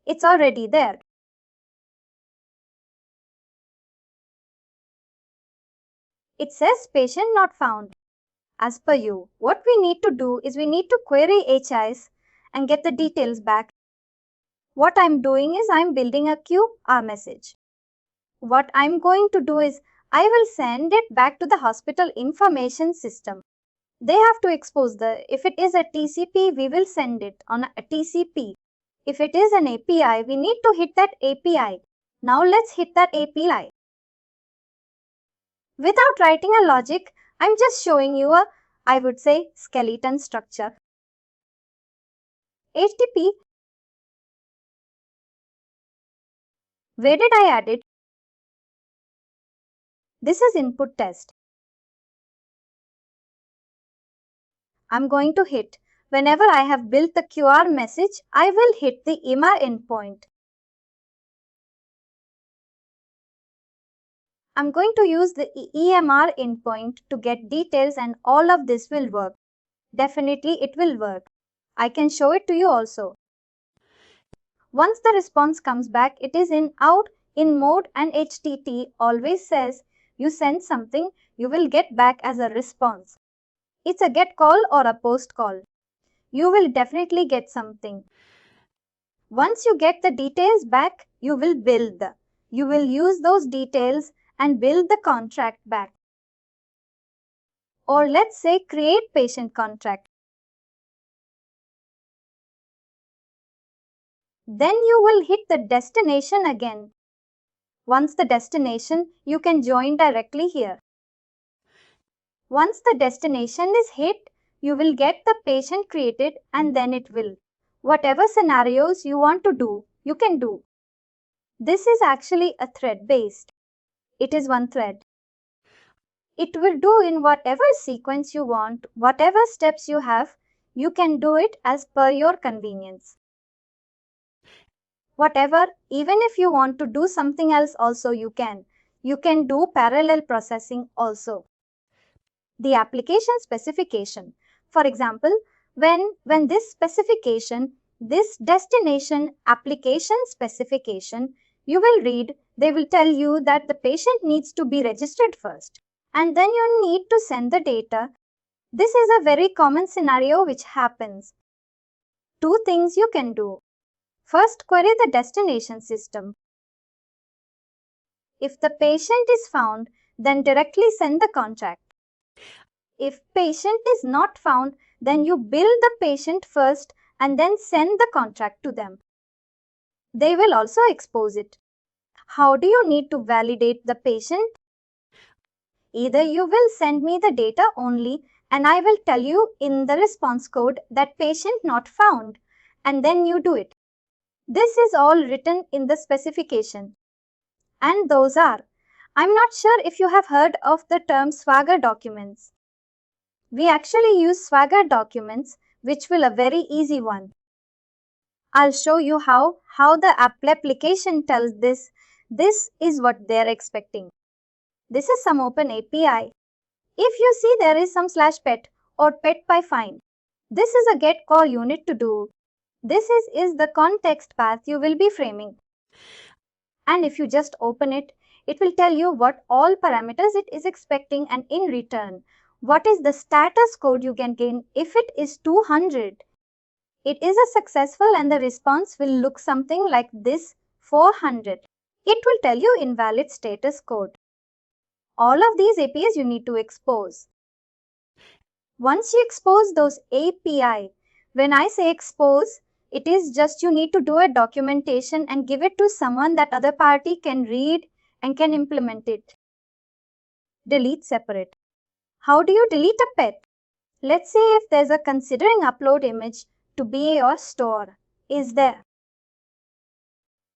It's already there. It says patient not found. As per you, what we need to do is we need to query HIs and get the details back. What I'm doing is I'm building a QR message. What I'm going to do is I will send it back to the hospital information system. They have to expose if it is a TCP, we will send it on a TCP. If it is an API, we need to hit that API. Now let's hit that API. Without writing a logic, I'm just showing you a, I would say, skeleton structure. HTTP. Where did I add it? This is input test. I'm going to hit. Whenever I have built the QR message, I will hit the EMR endpoint. I'm going to use the EMR endpoint to get details and all of this will work. Definitely it will work. I can show it to you also. Once the response comes back, it is in out, in mode and HTTP always says you send something, you will get back as a response. It's a get call or a post call. You will definitely get something. Once you get the details back, you will build. You will use those details and build the contract back. Or let's say create patient contract. Then you will hit the destination again. Once the destination, you can join directly here. Once the destination is hit, you will get the patient created and then it will. Whatever scenarios you want to do, you can do. This is actually a thread based. It is one thread. It will do in whatever sequence you want, whatever steps you have, you can do it as per your convenience. Whatever, even if you want to do something else also you can. You can do parallel processing also. The application specification. For example, when this specification, this destination application specification, you will read, they will tell you that the patient needs to be registered first. And then you need to send the data. This is a very common scenario which happens. Two things you can do. First, query the destination system. If the patient is found, then directly send the contract. If patient is not found, then you build the patient first and then send the contract to them. They will also expose it. How do you need to validate the patient? Either you will send me the data only and I will tell you in the response code that patient not found and then you do it. This is all written in the specification. And those are, I'm not sure if you have heard of the term Swagger documents. We actually use Swagger documents, which will a very easy one. I'll show you how the application tells this. This is what they're expecting. This is some open API. If you see there is some /pet or pet by find. This is a get call unit to do. This is the context path you will be framing. And if you just open it, it will tell you what all parameters it is expecting and in return, what is the status code you can gain if it is 200. It is a successful and the response will look something like this, 400. It will tell you invalid status code. All of these APIs you need to expose. Once you expose those API, when I say expose, it is just you need to do a documentation and give it to someone that other party can read and can implement it. Delete separate. How do you delete a pet? Let's say if there's a considering upload image to BA or store. Is there?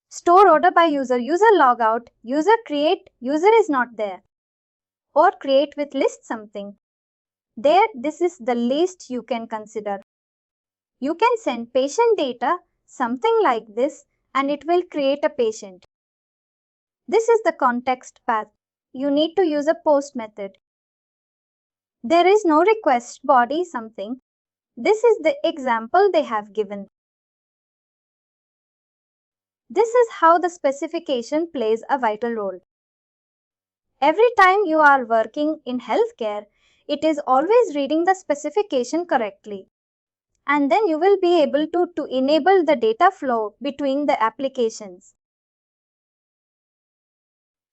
Store order by user, user logout, user create, user is not there. Or create with list something. There, this is the least you can consider. You can send patient data, something like this, and it will create a patient. This is the context path. You need to use a post method. There is no request body something. This is the example they have given. This is how the specification plays a vital role. Every time you are working in healthcare, it is always reading the specification correctly. And then you will be able to enable the data flow between the applications.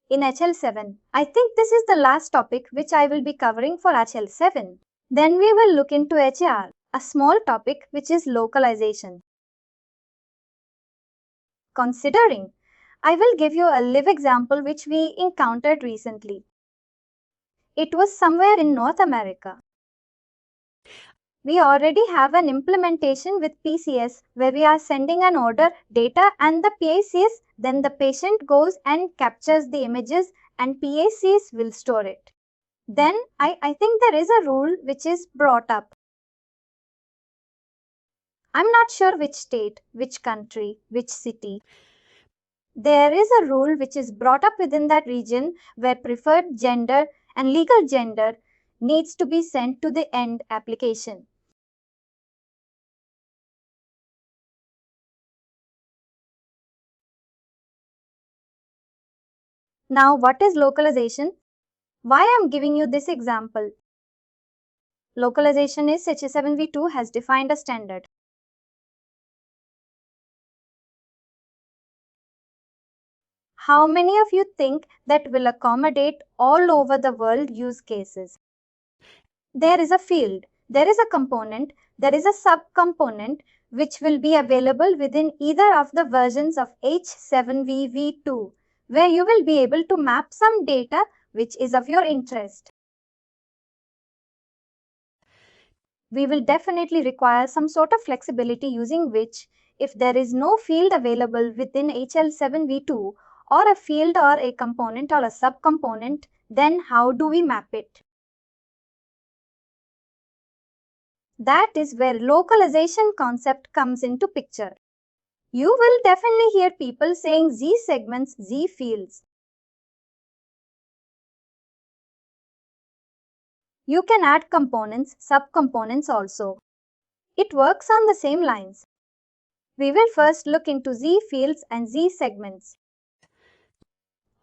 In HL7, I think this is the last topic which I will be covering for HL7. Then we will look into HAR, a small topic which is localization. Considering, I will give you a live example which we encountered recently. It was somewhere in North America. We already have an implementation with PCS where we are sending an order data and the PACS, then the patient goes and captures the images and PACS will store it. Then I think there is a rule which is brought up. I'm not sure which state, which country, which city. There is a rule which is brought up within that region where preferred gender and legal gender needs to be sent to the end application. Now, what is localization? Why I am giving you this example? Localization is HL7v2 has defined a standard. How many of you think that will accommodate all over the world use cases? There is a field, there is a component, there is a subcomponent which will be available within either of the versions of H7vv2, where you will be able to map some data which is of your interest. We will definitely require some sort of flexibility using which, if there is no field available within HL7v2 or a field or a component or a subcomponent, then how do we map it? That is where localization concept comes into picture. You will definitely hear people saying Z segments, Z fields. You can add components, subcomponents also. It works on the same lines. We will first look into Z fields and Z segments.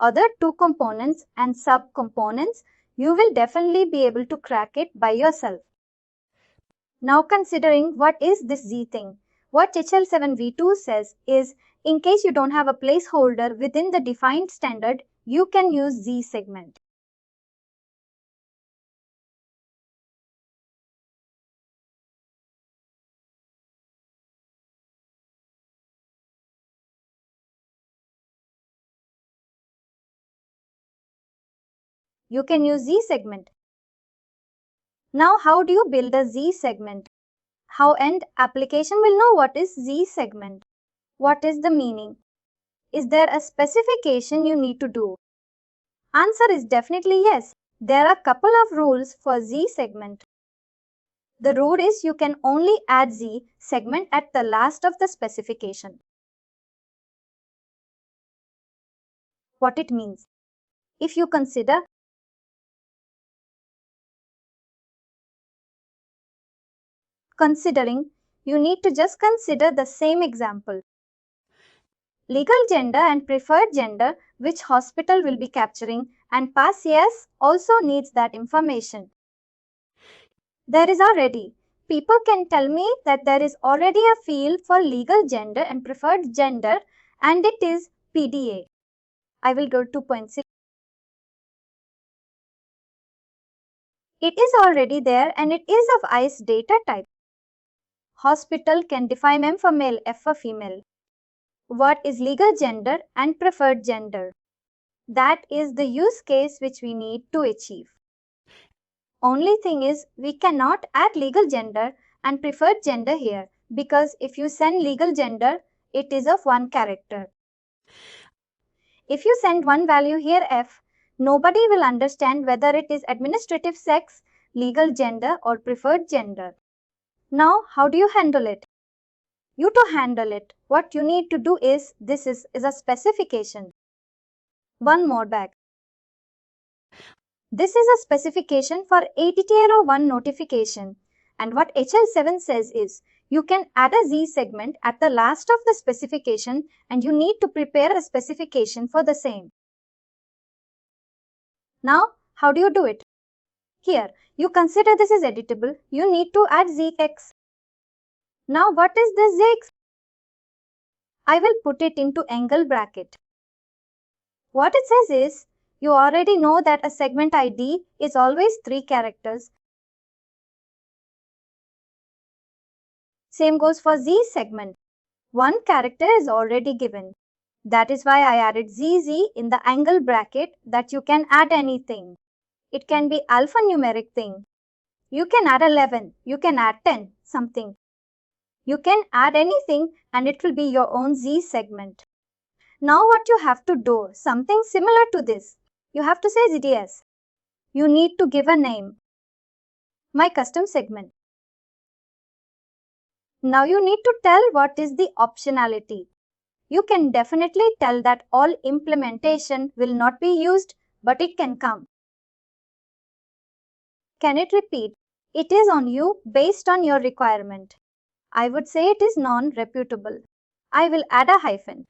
Other two components and subcomponents, you will definitely be able to crack it by yourself. Now considering what is this Z thing, what HL7v2 says is, in case you don't have a placeholder within the defined standard, you can use Z segment. You can use Z segment. Now how do you build a Z segment? How end application will know what is Z segment? What is the meaning? Is there a specification you need to do? Answer is definitely yes. There are a couple of rules for Z segment. The rule is you can only add Z segment at the last of the specification. What it means? If you consider considering, you need to just consider the same example. Legal gender and preferred gender, which hospital will be capturing, and PACS also needs that information. There is already people can tell me that there is already a field for legal gender and preferred gender, and it is PDA. I will go to 2.6. It is already there and it is of ICE data type. Hospital can define M for male, F for female. What is legal gender and preferred gender? That is the use case which we need to achieve. Only thing is, we cannot add legal gender and preferred gender here, because if you send legal gender, it is of one character. If you send one value here F, nobody will understand whether it is administrative sex, legal gender or preferred gender. Now, how do you handle it? To handle it, what you need to do is, this is a specification. One more back. This is a specification for ATTL01 notification, and what HL7 says is, you can add a Z segment at the last of the specification and you need to prepare a specification for the same. Now, how do you do it? Here, you consider this is editable, you need to add ZX. Now, what is this ZX? I will put it into angle bracket. What it says is, you already know that a segment ID is always 3 characters. Same goes for Z segment. 1 character is already given. That is why I added ZZ in the angle bracket, that you can add anything. It can be alphanumeric thing. You can add 11, you can add 10, something. You can add anything and it will be your own Z segment. Now what you have to do, something similar to this. You have to say ZDS. You need to give a name. My custom segment. Now you need to tell what is the optionality. You can definitely tell that all implementation will not be used, but it can come. Can it repeat? It is on you based on your requirement. I would say it is non-reputable. I will add a hyphen.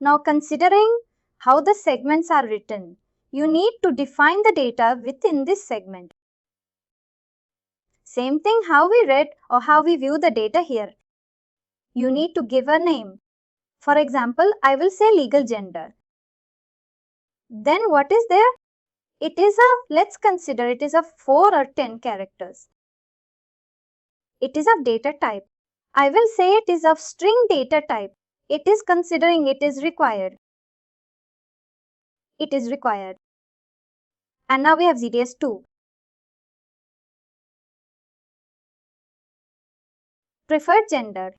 Now considering how the segments are written, you need to define the data within this segment. Same thing how we read or how we view the data here. You need to give a name. For example, I will say legal gender. Then what is there? It is let's consider it is of 4 or 10 characters. It is of data type. I will say it is of string data type. It is considering it is required. It is required. And now we have ZDS2. Preferred gender.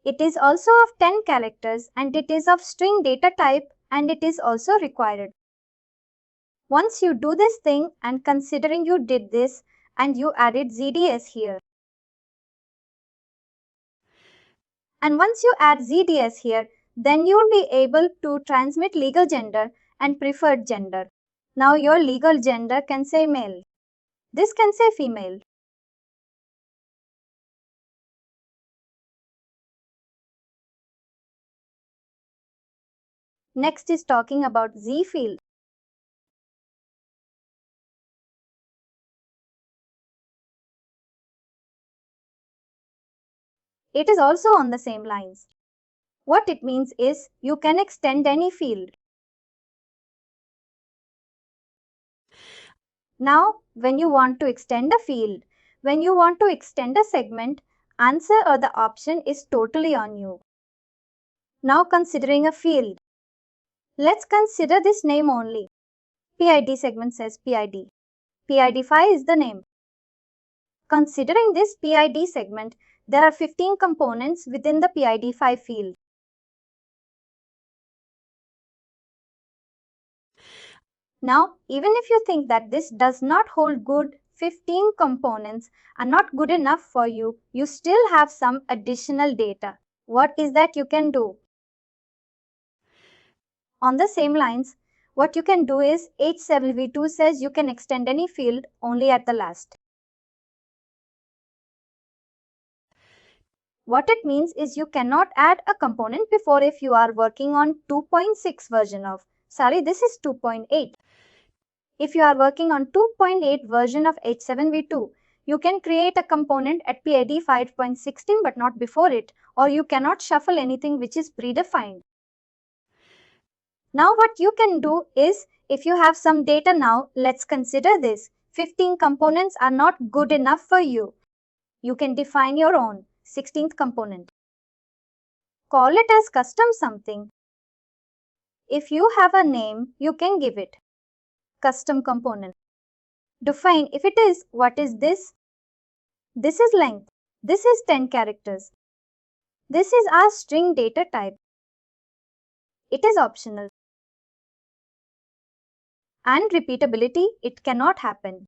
It is also of 10 characters and it is of string data type and it is also required. Once you do this thing and considering you did this and you added ZDS here. And once you add ZDS here, then you will be able to transmit legal gender and preferred gender. Now your legal gender can say male. This can say female. Next is talking about Z field. It is also on the same lines. What it means is you can extend any field. Now, when you want to extend a field, when you want to extend a segment, answer or the option is totally on you. Now considering a field. Let's consider this name only. PID segment says PID. PID5 is the name. Considering this PID segment, there are 15 components within the PID5 field. Now, even if you think that this does not hold good, 15 components are not good enough for you, you still have some additional data. What is that you can do? On the same lines, what you can do is H7v2 says you can extend any field only at the last. What it means is you cannot add a component before if you are working on 2.6 version of, this is 2.8. If you are working on 2.8 version of H7v2, You can create a component at PID 5.16 but not before it, or you cannot shuffle anything which is predefined. Now what you can do is, if you have some data now, let's consider this. 15 components are not good enough for you. You can define your own 16th component. Call it as custom something. If you have a name, you can give it custom component. Define if it is, what is this? This is length. This is 10 characters. This is our string data type. It is optional. And repeatability, it cannot happen.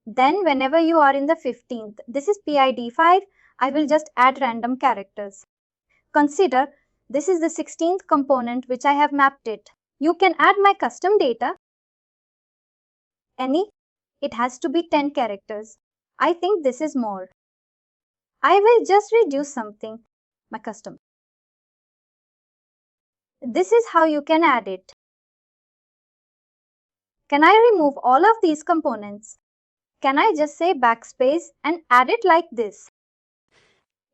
Then whenever you are in the 15th, this is PID 5, I will just add random characters. Consider this is the 16th component which I have mapped it. You can add my custom data. Any? It has to be 10 characters. I think this is more. I will just reduce something, my custom. This is how you can add it. Can I remove all of these components? Can I just say backspace and add it like this?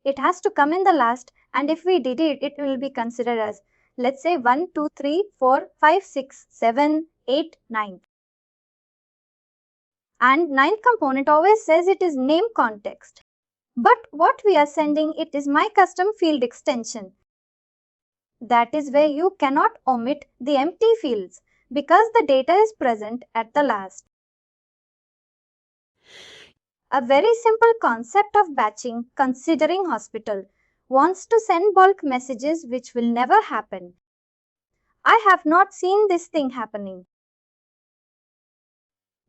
It has to come in the last, and if we did it, it will be considered as, let's say 1, 2, 3, 4, 5, 6, 7, 8, 9. And 9th component always says it is name context. But what we are sending it is my custom field extension. That is where you cannot omit the empty fields because the data is present at the last. A very simple concept of batching, considering hospital wants to send bulk messages which will never happen. I have not seen this thing happening.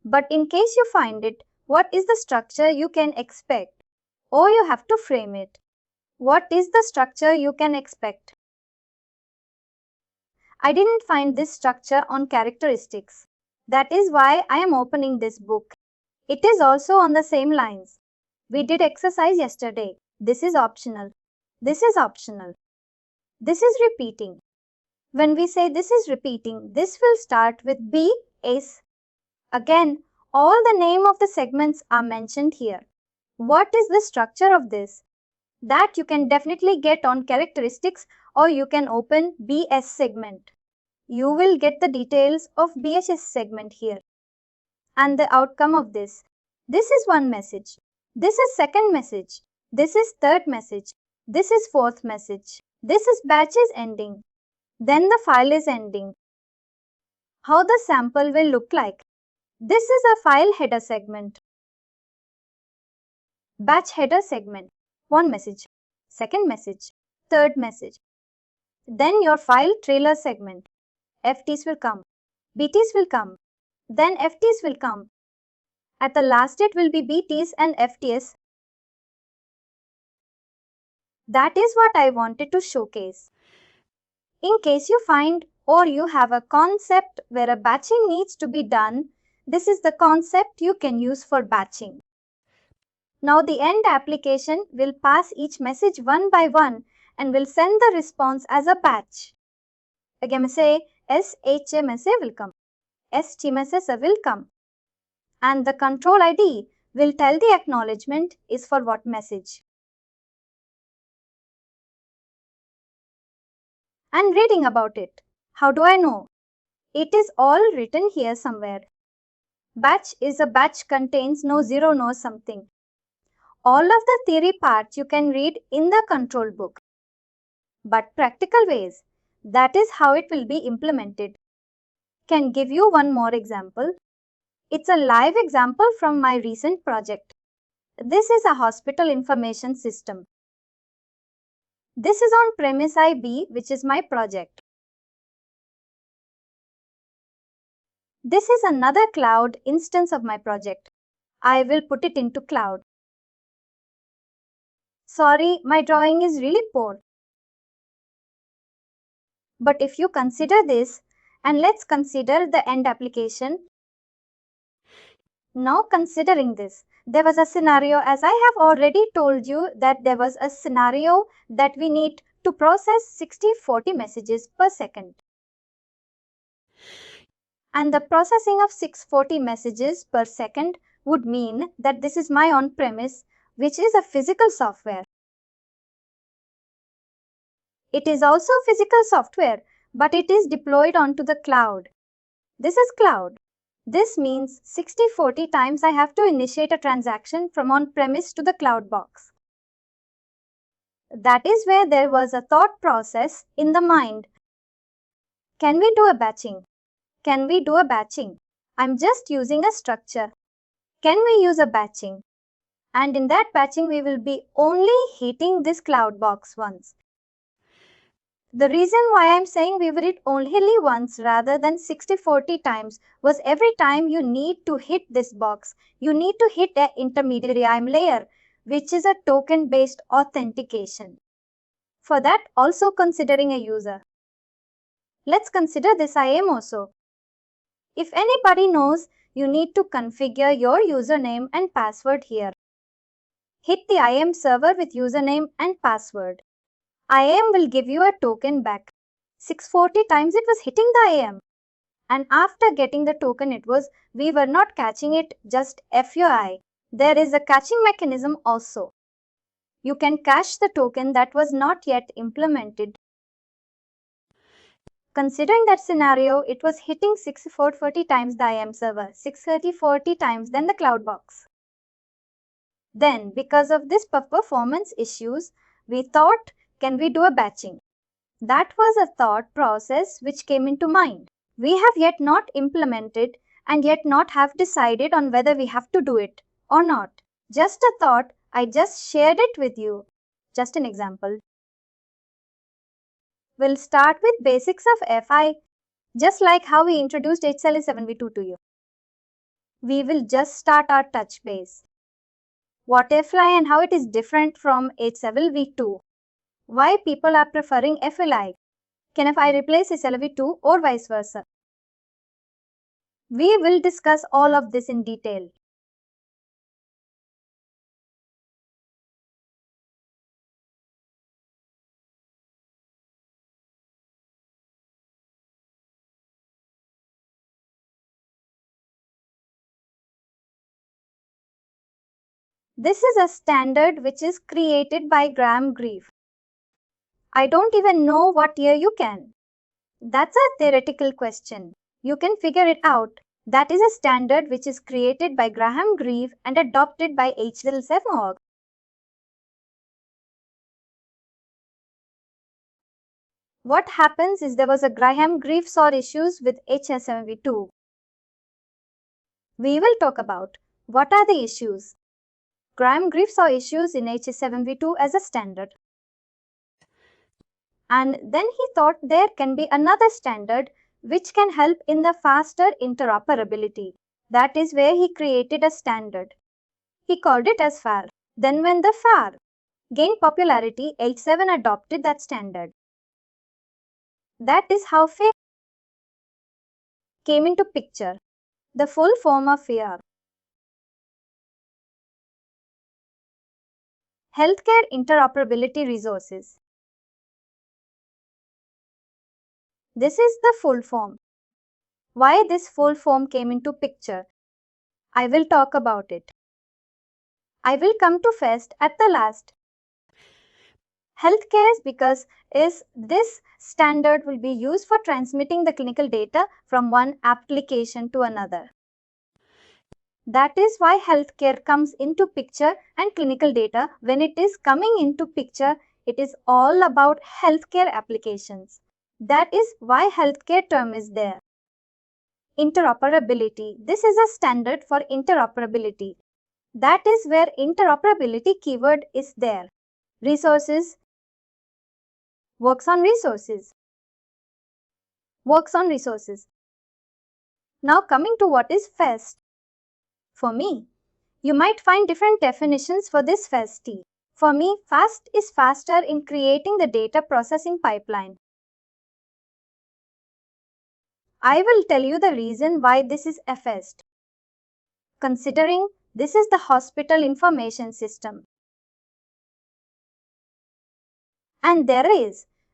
But in case you find it, what is the structure you can expect? Or you have to frame it. What is the structure you can expect? I didn't find this structure on characteristics. That is why I am opening this book. It is also on the same lines. We did exercise yesterday. This is optional. This is optional. This is repeating. When we say this is repeating, this will start with B, S. Again, all the name of the segments are mentioned here. What is the structure of this? That you can definitely get on characteristics, or you can open BS segment. You will get the details of BSS segment here. And the outcome of this. This is one message. This is second message. This is third message. This is fourth message. This is batch is ending. Then the file is ending. How the sample will look like. This is a file header segment. Batch header segment. One message. Second message. Third message. Then your file trailer segment. FTs will come. BTs will come. Then FTs will come. At the last it will be BTs and FTs. That is what I wanted to showcase. In case you find or you have a concept where a batching needs to be done, this is the concept you can use for batching. Now the end application will pass each message one by one and will send the response as a batch. Again, say SHMS will come. STMS will come. And the control ID will tell the acknowledgement is for what message. And reading about it. How do I know? It is all written here somewhere. Batch is a batch contains no zero no something. All of the theory parts you can read in the control book. But practical ways, that is how it will be implemented. Can give you one more example. It's a live example from my recent project. This is a hospital information system. This is on premise IB, which is my project. This is another cloud instance of my project. I will put it into cloud. Sorry, my drawing is really poor. But if you consider this, and let's consider the end application. Now considering this, there was a scenario, as I have already told you that there was a scenario that we need to process 60-40 messages per second. And the processing of 640 messages per second would mean that this is my on-premise, which is a physical software. It is also physical software, but it is deployed onto the cloud. This is cloud. This means 60-40 times I have to initiate a transaction from on-premise to the cloud box. That is where there was a thought process in the mind. Can we do a batching? Can we do a batching? I'm just using a structure. Can we use a batching? And in that batching, we will be only hitting this cloud box once. The reason why I'm saying we will hit only once rather than 60-40 times was every time you need to hit this box, you need to hit an intermediary IAM layer, which is a token-based authentication. For that, also considering a user. Let's consider this IAM also. If anybody knows, you need to configure your username and password here. Hit the IAM server with username and password. IAM will give you a token back. 640 times it was hitting the IAM. And after getting the token we were not catching it, just FYI. There is a catching mechanism also. You can cache the token that was not yet implemented. Considering that scenario, it was hitting 640 times the IAM server, 630-40 times then the cloud box. Then, because of this performance issues, we thought, can we do a batching? That was a thought process which came into mind. We have yet not implemented and yet not have decided on whether we have to do it or not. Just a thought, I just shared it with you. Just an example. We'll start with basics of FI, just like how we introduced HL7v2 to you. We will just start our touch base. What FI and how it is different from H7v2. Why people are preferring FLI. Can FI replace HLV2 or vice versa? We will discuss all of this in detail. This is a standard which is created by Graham Greene. I don't even know what year you can. That's a theoretical question. You can figure it out. That is a standard which is created by Graham Greene and adopted by HL7 org. What happens is there was a Graham Greene saw issues with HL7v2. We will talk about what are the issues. Graham Greene saw issues in HL7v2 as a standard. And then he thought there can be another standard which can help in the faster interoperability. That is where he created a standard. He called it as FHIR. Then when the FHIR gained popularity, H7 adopted that standard. That is how FHIR came into picture. The full form of FHIR. Healthcare Interoperability Resources. This is the full form. Why this full form came into picture? I will talk about it. I will come to first at the last. Healthcare is because this standard will be used for transmitting the clinical data from one application to another. That is why healthcare comes into picture and clinical data. When it is coming into picture, it is all about healthcare applications. That is why healthcare term is there. Interoperability. This is a standard for interoperability. That is where interoperability keyword is there. Resources. Works on resources. Works on resources. Now coming to what is FAST. For me, you might find different definitions for this FAST. For me, FAST is faster in creating the data processing pipeline. I will tell you the reason why this is FAST. Considering this is the hospital information system. And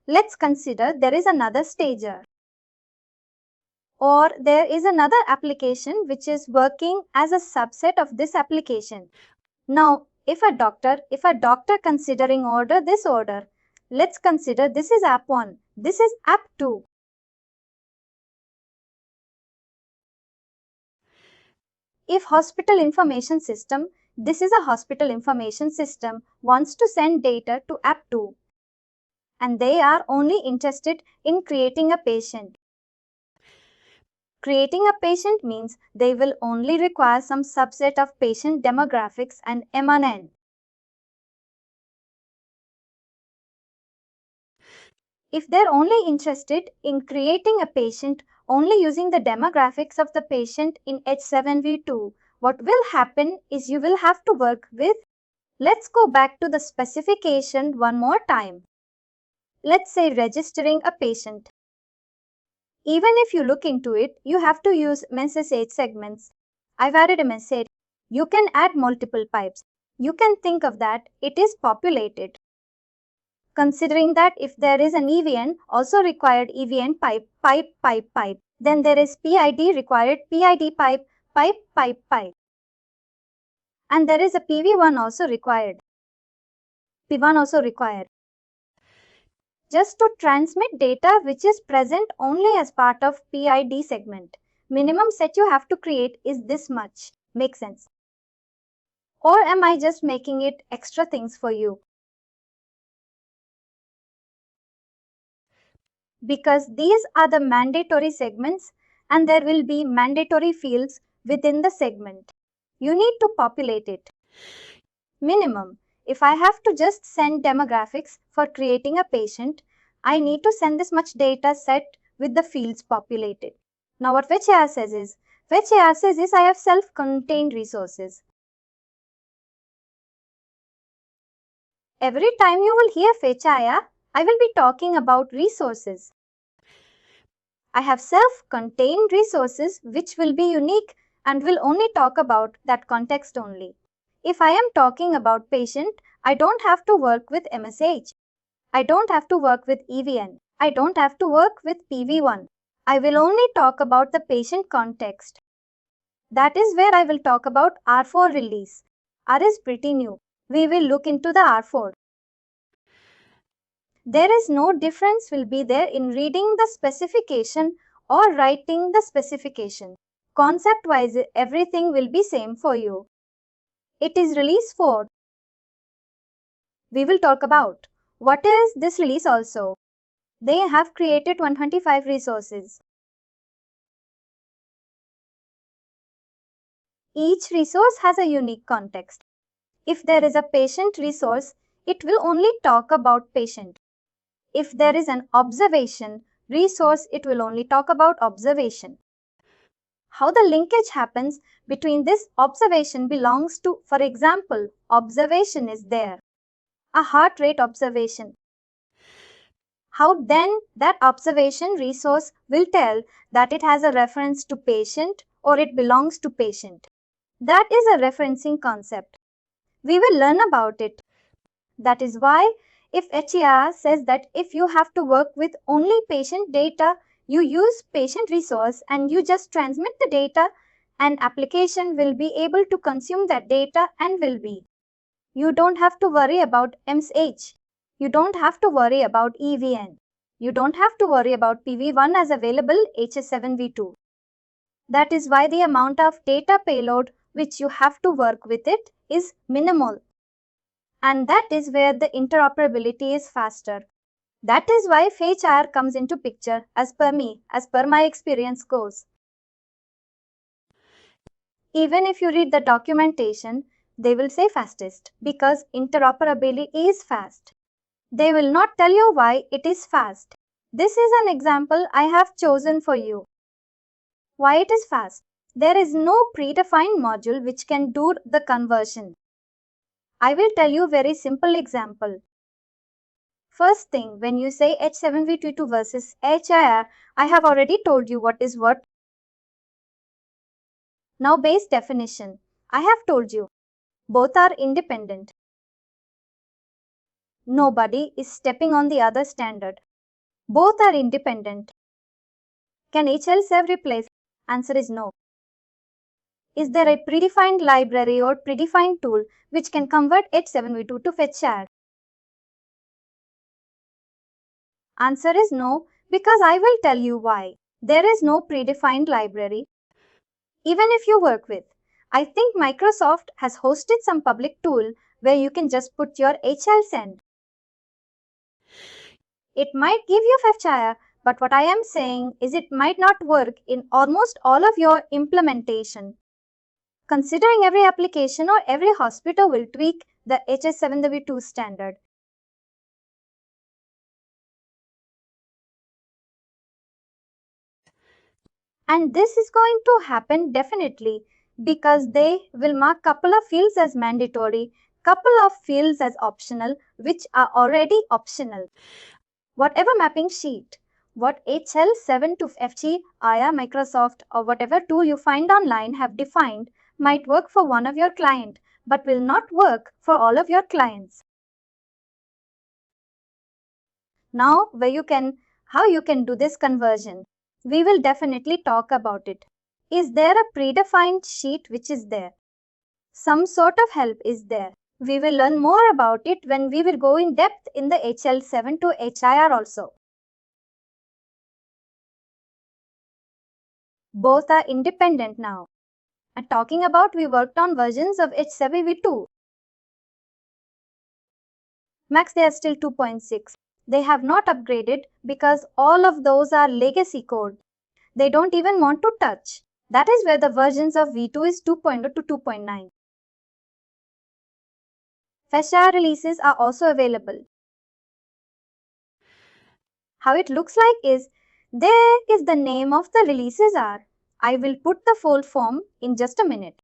let's consider there is another stager. Or there is another application which is working as a subset of this application. Now, if a doctor considering order this order, let's consider this is app 1, this is app 2. If hospital information system, this is a hospital information system, wants to send data to app 2, and they are only interested in creating a patient. Creating a patient means they will only require some subset of patient demographics and MNN. If they're only interested in creating a patient only using the demographics of the patient in H7v2, what will happen is you will have to work with. Let's go back to the specification one more time. Let's say registering a patient. Even if you look into it, you have to use message segments. I've added a message. You can add multiple pipes. You can think of that it is populated. Considering that if there is an EVN, also required EVN pipe. Then there is PID required PID pipe. And there is a PV1 also required. P1 also required. Just to transmit data which is present only as part of PID segment. Minimum set you have to create is this much. Makes sense? Or am I just making it extra things for you? Because these are the mandatory segments and there will be mandatory fields within the segment. You need to populate it. Minimum. If I have to just send demographics for creating a patient, I need to send this much data set with the fields populated. Now what FHIR says is I have self-contained resources. Every time you will hear FHIR, I will be talking about resources. I have self-contained resources which will be unique and will only talk about that context only. If I am talking about patient, I don't have to work with MSH. I don't have to work with EVN. I don't have to work with PV1. I will only talk about the patient context. That is where I will talk about R4 release. R is pretty new. We will look into the R4. There is no difference will be there in reading the specification or writing the specification. Concept-wise, everything will be same for you. It is release 4. We will talk about what is this release also. They have created 125 resources. Each resource has a unique context. If there is a patient resource, it will only talk about patient. If there is an observation resource, it will only talk about observation. How the linkage happens between this observation belongs to, for example, observation is there, a heart rate observation. How then that observation resource will tell that it has a reference to patient or it belongs to patient. That is a referencing concept. We will learn about it. That is why if FHIR says that if you have to work with only patient data, you use patient resource and you just transmit the data, an application will be able to consume that data and will be. You don't have to worry about MSH. You don't have to worry about EVN. You don't have to worry about PV1 as available HS7v2. That is why the amount of data payload which you have to work with it is minimal. And that is where the interoperability is faster. That is why FHIR comes into picture as per me, as per my experience goes. Even if you read the documentation, they will say fastest because interoperability is fast. They will not tell you why it is fast. This is an example I have chosen for you. Why it is fast? There is no predefined module which can do the conversion. I will tell you a very simple example. First thing, when you say H7v22 versus FHIR, I have already told you what is what. Now base definition. I have told you. Both are independent. Nobody is stepping on the other standard. Both are independent. Can HL7 replace? Answer is no. Is there a predefined library or predefined tool which can convert H7v2 to FHIR? Answer is no, because I will tell you why. There is no predefined library. Even if you work with, I think Microsoft has hosted some public tool where you can just put your HL send. It might give you FHIR, but what I am saying is it might not work in almost all of your implementation. Considering every application or every hospital will tweak the HS7W2 standard. And this is going to happen definitely because they will mark couple of fields as mandatory, couple of fields as optional, which are already optional. Whatever mapping sheet, what HL7 to FHIR, Microsoft or whatever tool you find online have defined might work for one of your clients, but will not work for all of your clients. Now, how you can do this conversion. We will definitely talk about it. Is there a predefined sheet which is there? Some sort of help is there. We will learn more about it when we will go in depth in the HL7 to HIR also. Both are independent now. And talking about, we worked on versions of H7v2. Max, they are still 2.6. They have not upgraded because all of those are legacy code. They don't even want to touch. That is where the versions of V2 is 2.0 to 2.9. FHIR releases are also available. How it looks like is, there is the name of the releases are. I will put the full form in just a minute.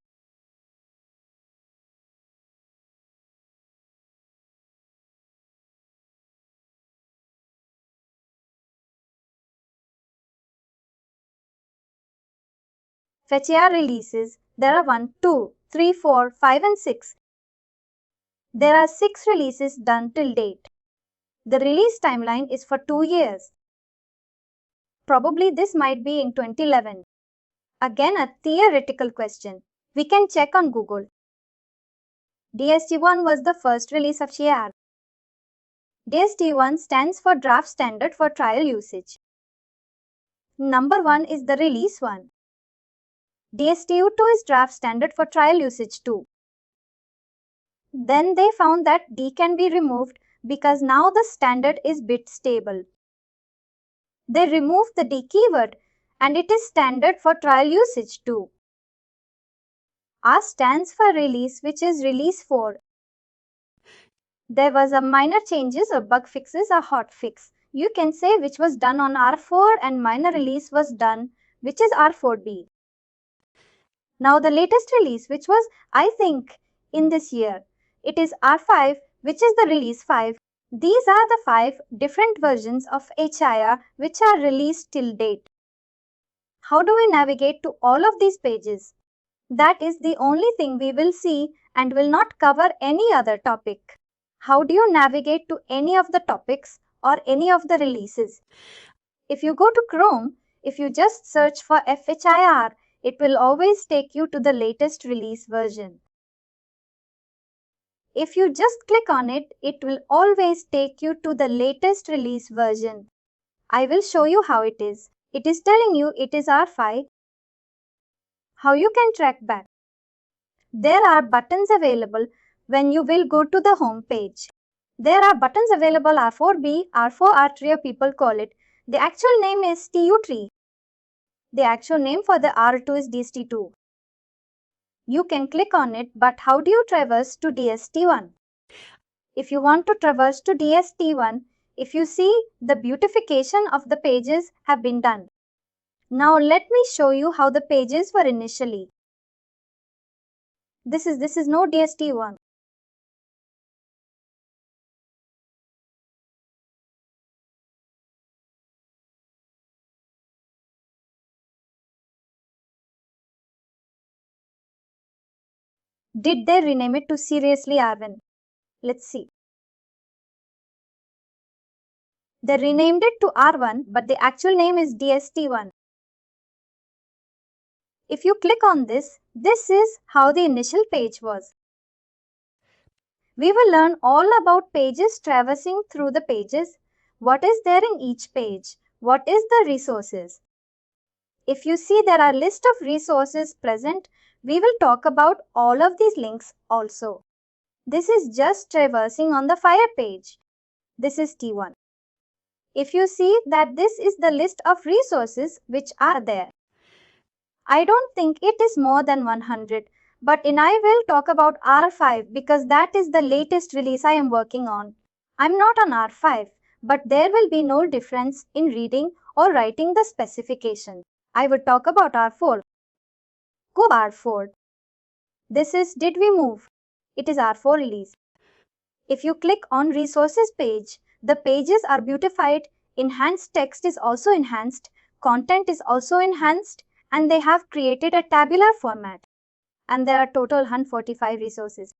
FHIR releases, there are 1, 2, 3, 4, 5 and 6. There are 6 releases done till date. The release timeline is for 2 years. Probably this might be in 2011. Again, a theoretical question. We can check on Google. DST1 was the first release of FHIR. DST1 stands for Draft Standard for Trial Usage. Number 1 is the release 1. DSTU2 is Draft Standard for Trial Usage 2. Then they found that D can be removed because now the standard is bit stable. They removed the D keyword and it is standard for trial usage too. R stands for release, which is release 4. There was a minor changes or bug fixes or hot fix. You can say which was done on R4 and minor release was done, which is R4B. Now the latest release, which was I think in this year, it is R5, which is the release 5. These are the 5 different versions of HIR which are released till date. How do we navigate to all of these pages? That is the only thing we will see and will not cover any other topic. How do you navigate to any of the topics or any of the releases? If you go to Chrome, if you just search for FHIR, it will always take you to the latest release version. If you just click on it, it will always take you to the latest release version. I will show you how it is. It is telling you it is R5. How you can track back. There are buttons available when you will go to the home page. There are buttons available R4B, R4, R3, people call it. The actual name is TU3. The actual name for the R2 is DST2. You can click on it, but how do you traverse to DST1? If you want to traverse to DST1, if you see, the beautification of the pages have been done. Now let me show you how the pages were initially. This is no DST1. Did they rename it to seriously R1? Let's see. They renamed it to R1, but the actual name is DST1. If you click on this, this is how the initial page was. We will learn all about pages traversing through the pages. What is there in each page? What is the resources? If you see there are list of resources present, we will talk about all of these links also. This is just traversing on the FHIR page. This is T1. If you see that this is the list of resources which are there. I don't think it is more than 100, but I will talk about R5 because that is the latest release I am working on. I'm not on R5, but there will be no difference in reading or writing the specification. I would talk about R4. Go R4. This is Did We Move? It is R4 release. If you click on resources page, the pages are beautified, enhanced text is also enhanced, content is also enhanced, and they have created a tabular format. And there are total 145 resources.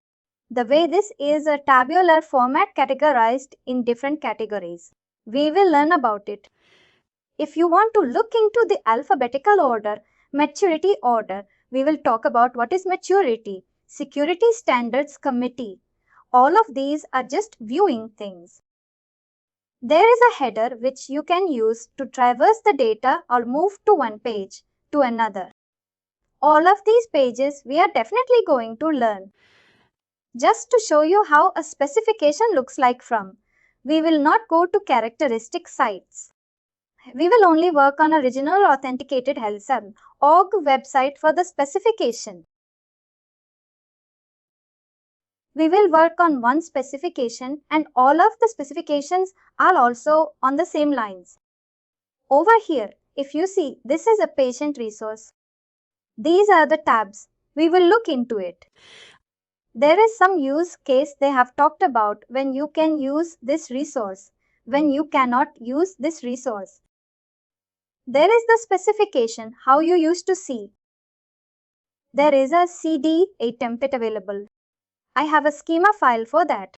The way this is a tabular format categorized in different categories. We will learn about it. If you want to look into the alphabetical order, maturity order, we will talk about what is maturity, Security Standards Committee. All of these are just viewing things. There is a header which you can use to traverse the data or move to one page to another. All of these pages we are definitely going to learn. Just to show you how a specification looks like from, we will not go to characteristic sites. We will only work on original authenticated HL7 org website for the specification. We will work on one specification and all of the specifications are also on the same lines. Over here, if you see, this is a patient resource. These are the tabs. We will look into it. There is some use case they have talked about when you can use this resource, when you cannot use this resource. There is the specification, how you used to see. There is a CDA template available. I have a schema file for that.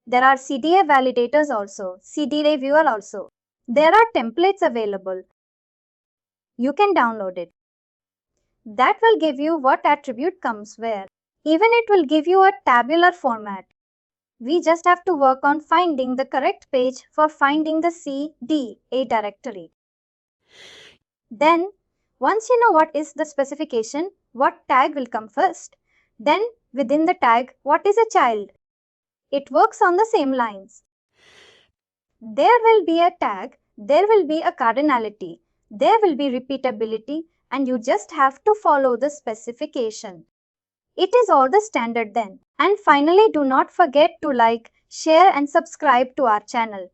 There are CDA validators also, CDA viewer also. There are templates available. You can download it. That will give you what attribute comes where. Even it will give you a tabular format. We just have to work on finding the correct page for finding the CDA directory. Then, once you know what is the specification, what tag will come first. Then, within the tag, what is a child? It works on the same lines. There will be a tag, there will be a cardinality, there will be repeatability, and you just have to follow the specification. It is all the standard then. And finally, do not forget to like, share and subscribe to our channel.